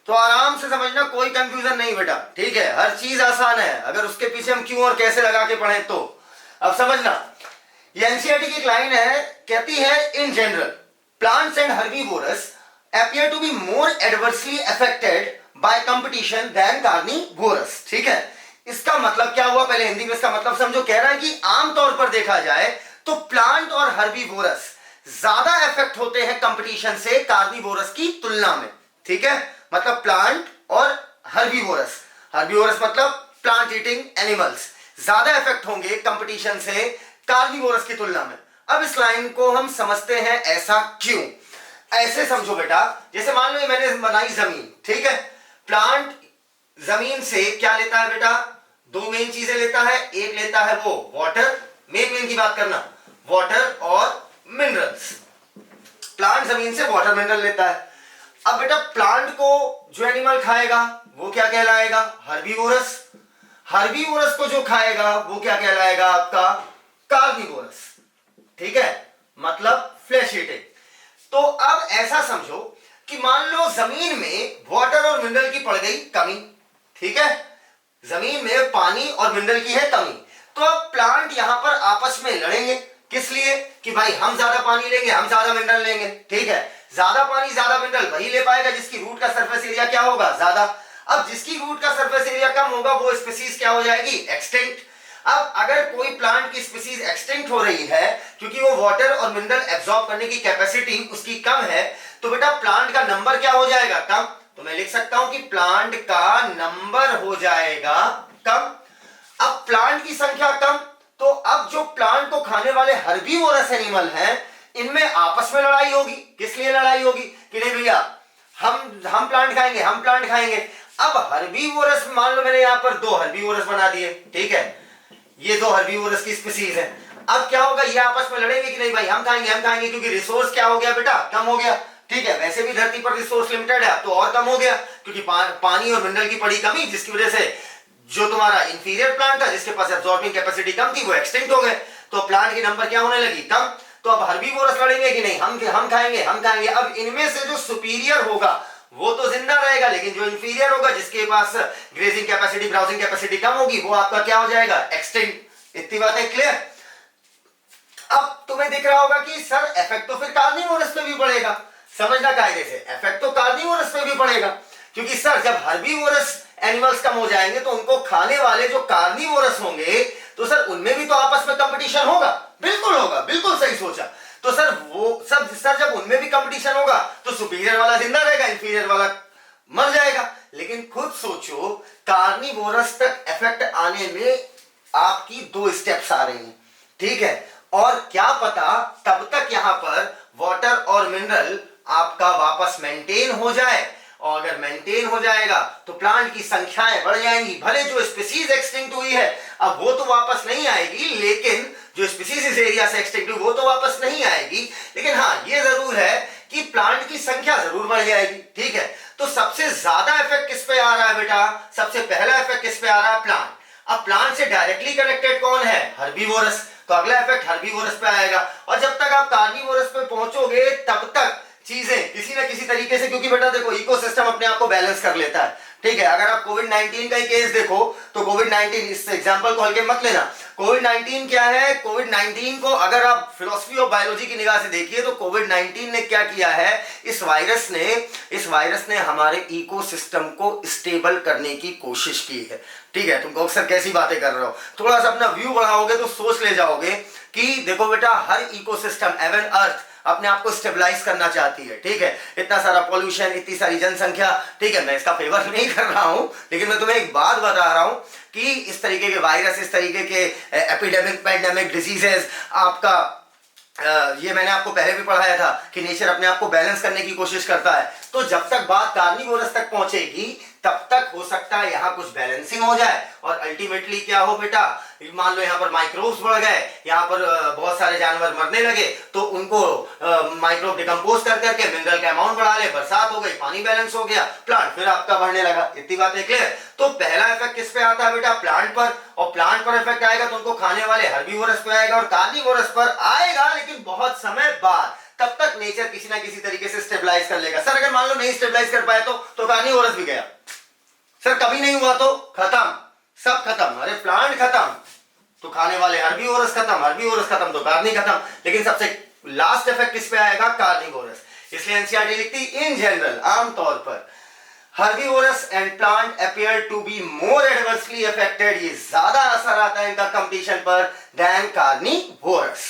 तो आराम से समझना, कोई कंफ्यूजन नहीं बेटा, ठीक है, हर चीज आसान है अगर उसके पीछे हम क्यों और कैसे लगा के पढ़े तो। अब समझना, ये एनसीईआरटी की एक लाइन है, कहती है in general plants and herbivorous appear to be more adversely affected by competition than carnivorous। ठीक है, इसका मतलब क्या हुआ, पहले हिंदी में इसका मतलब समझो। कह रहा है कि आमतौर पर देखा जाए तो प्लांट और हर्बीवोरस ज्यादा इफेक्ट होते हैं कंपटीशन से कार्निवोरस की तुलना में। ठीक है, मतलब प्लांट और हर्बीवोरस, हर्बीवोरस मतलब प्लांट ईटिंग एनिमल्स, ज्यादा इफेक्ट होंगे कंपटीशन से कार्निवोरस की तुलना में। अब इस लाइन को हम समझते हैं ऐसा क्यों। ऐसे समझो बेटा, जैसे मान लो मैंने बनाई जमीन, ठीक है, प्लांट जमीन से क्या लेता है बेटा, दो मेन चीजें लेता है, एक लेता है वो वाटर, मेन की बात करना, वाटर और मिनरल्स। प्लांट जमीन से वाटर मिनरल लेता है। अब बेटा प्लांट को जो एनिमल खाएगा वो क्या कहलाएगा, हर्बीवोरस। हर्बीवोरस को जो खाएगा वो क्या कहलाएगा, आपका कार्निवोरस। ठीक है, मतलब फ्लैश ईटिंग। तो अब ऐसा समझो कि मान लो जमीन में वाटर और मिनरल की पड़ गई कमी, ठीक है, जमीन में पानी और मिनरल की है कमी, तो अब प्लांट यहां पर आपस में लड़ेंगे, किस लिए, कि भाई हम ज्यादा पानी लेंगे, हम ज्यादा मिनरल लेंगे। ठीक है, ज्यादा पानी ज्यादा मिनरल वही ले पाएगा जिसकी रूट का सरफेस एरिया क्या होगा, ज्यादा। अब जिसकी रूट का सरफेस एरिया कम होगा वो स्पीसीज क्या हो जाएगी, एक्सटिंक्ट। अब अगर कोई प्लांट की स्पीसीज एक्सटिंक्ट हो रही है क्योंकि वो वाटर और मिनरल एब्जॉर्ब करने की कैपेसिटी उसकी कम है, तो बेटा प्लांट का नंबर क्या हो जाएगा, कम। तो मैं लिख सकता हूं कि प्लांट का नंबर हो जाएगा कम। अब प्लांट की संख्या कम, तो अब जो प्लांट को खाने वाले हर्बीवोरस एनिमल हैं इनमें आपस में लड़ाई होगी। किस लिए लड़ाई होगी, कि नहीं भैया हम प्लांट खाएंगे, हम प्लांट खाएंगे। अब हर्बीवोरस, मान लो मैंने यहां पर दो हर्बीवोरस बना दिए, ठीक है, ये दो हर्बीवोरस की स्पीसीज है। अब क्या होगा, ये आपस में लड़ेंगे कि नहीं भाई हम खाएंगे, क्योंकि रिसोर्स क्या हो गया बेटा, कम हो गया। ठीक है, वैसे भी धरती पर रिसोर्स लिमिटेड है, तो और कम हो गया क्योंकि पानी और मिनरल की पड़ी कमी, जिसकी वजह से जो तुम्हारा इंफीरियर प्लांट था जिसके पास एब्जॉर्बिंग कैपेसिटी कम थी वो एक्सटिंक्ट हो गए, तो प्लांट की नंबर क्या होने लगी, कम। तो अब हर्बीवोरस लड़ेंगे कि नहीं, हम खाएंगे। अब इनमें से जो सुपीरियर होगा वो तो जिंदा रहेगा, लेकिन जो इंफीरियर होगा, जिसके पास ग्रेजिंग कैपेसिटी, ब्राउजिंग कैपेसिटी कम होगी, वो आपका क्या हो जाएगा, एक्सटिंक्ट। इतनी बातें क्लियर। अब तुम्हें दिख रहा होगा कि सर इफेक्ट तो फिर कार्निवोरस पे भी पड़ेगा। समझना कायदे से, इफेक्ट तो कार्निवोरस पे भी पड़ेगा, क्योंकि सर जब हर्बीवोरस एनिमल्स कम हो जाएंगे तो उनको खाने वाले जो कार्निवोरस होंगे, तो सर उनमें भी तो आपस में कंपटीशन होगा। बिल्कुल होगा, बिल्कुल सही सोचा। तो सर वो सब सर जब उनमें भी कंपटीशन होगा तो सुपीरियर वाला जिंदा रहेगा, इंफीरियर वाला मर जाएगा। लेकिन खुद सोचो, कार्निवोरस तक इफेक्ट आने में आपकी 2 स्टेप्स आ रही हैं, ठीक है। और क्या पता तब तक यहां पर वाटर और मिनरल आपका वापस मेंटेन हो जाए, और अगर मेंटेन हो जाएगा तो प्लांट की संख्याएं बढ़ जाएंगी। भले जो स्पीसीज एक्सटिंक्ट हुई है अब वो तो वापस नहीं आएगी, लेकिन जो स्पीसीज इस एरिया से एक्सटिंक्ट हुई वो तो वापस नहीं आएगी, लेकिन हाँ ये जरूर है कि प्लांट की संख्या जरूर बढ़ जाएगी, ठीक है। तो सबसे ज्यादा इफेक्ट किस पे आ रहा है बेटा, सबसे पहला इफेक्ट किस पे आ रहा है, प्लांट। अब प्लांट से डायरेक्टली कनेक्टेड कौन है, हर्बीवोरस, तो अगला इफेक्ट हर्बीवोरस पे आएगा। और जब तक आप कार्निवोरस पे पहुंचोगे तब तक चीजें किसी ना किसी तरीके से, क्योंकि बेटा देखो इकोसिस्टम अपने आप को बैलेंस कर लेता है, ठीक है। अगर आप कोविड-19 का ही केस देखो तो कोविड-19, इस एग्जांपल को हल्के मत लेना। कोविड-19 क्या है, कोविड-19 को अगर आप फिलॉसफी ऑफ बायोलॉजी की निगाह से देखिए तो कोविड-19 ने क्या किया है, इस वायरस ने हमारे इकोसिस्टम को स्टेबल करने की कोशिश की है, ठीक है। तुम अक्सर कैसी बातें कर रहे हो, थोड़ा सा अपना व्यू बढ़ाओगे तो सोच ले जाओगे कि देखो बेटा हर इकोसिस्टम एवन अर्थ अपने आप को स्टेबलाइज करना चाहती है, ठीक है। इतना सारा पॉल्यूशन, इतनी सारी जनसंख्या, ठीक है, मैं इसका फेवर नहीं कर रहा हूं, लेकिन मैं तुम्हें एक बात बता रहा हूं कि इस तरीके के वायरस, इस तरीके के एपिडेमिक, पैंडेमिक डिजीजेस, आपका ये मैंने आपको पहले भी पढ़ाया था कि नेचर अपने आप को बैलेंस करने की कोशिश करता है। तो जब तक बात कार्निवोरस तक पहुंचेगी तब तक हो सकता है यहां कुछ बैलेंसिंग हो जाए, और अल्टीमेटली क्या हो बेटा, मान लो यहां पर माइक्रोब्स बढ़ गए, यहां पर बहुत सारे जानवर मरने लगे, तो उनको माइक्रोब डिकम्पोज कर करके मिनरल का अमाउंट बढ़ा ले, बरसात हो गई, पानी बैलेंस हो गया, प्लांट फिर आपका बढ़ने लगा। इतनी बातें क्लियर। तो पहला इफेक्ट किस पे आता है बेटा, प्लांट पर, और प्लांट पर इफेक्ट आएगा तो उनको खाने वाले हर्बीवोरस पे आएगा, और कार्निवोरस पर आएगा लेकिन बहुत समय बाद। तब तक नेचर किसी ना किसी तरीके से स्टेबलाइज कर लेगा। सर अगर मान लो नहीं स्टेबलाइज कर पाए तो कार्निवोरस भी गया, सर कभी नहीं हुआ तो खत्म, सब खत्म, अरे प्लांट खत्म तो खाने वाले हर्बीवोरस खत्म, हर्बीवोरस खत्म तो कार्नी खत्म। लेकिन सबसे लास्ट इफेक्ट किस पे आएगा, कार्निवोरस। इसलिए एनसीईआरटी लिखती इन जनरल, आमतौर पर herbivorous and plant appear to be more adversely affected, ये ज्यादा असर आता है इनका कंपटीशन पर देन कार्निवोरस।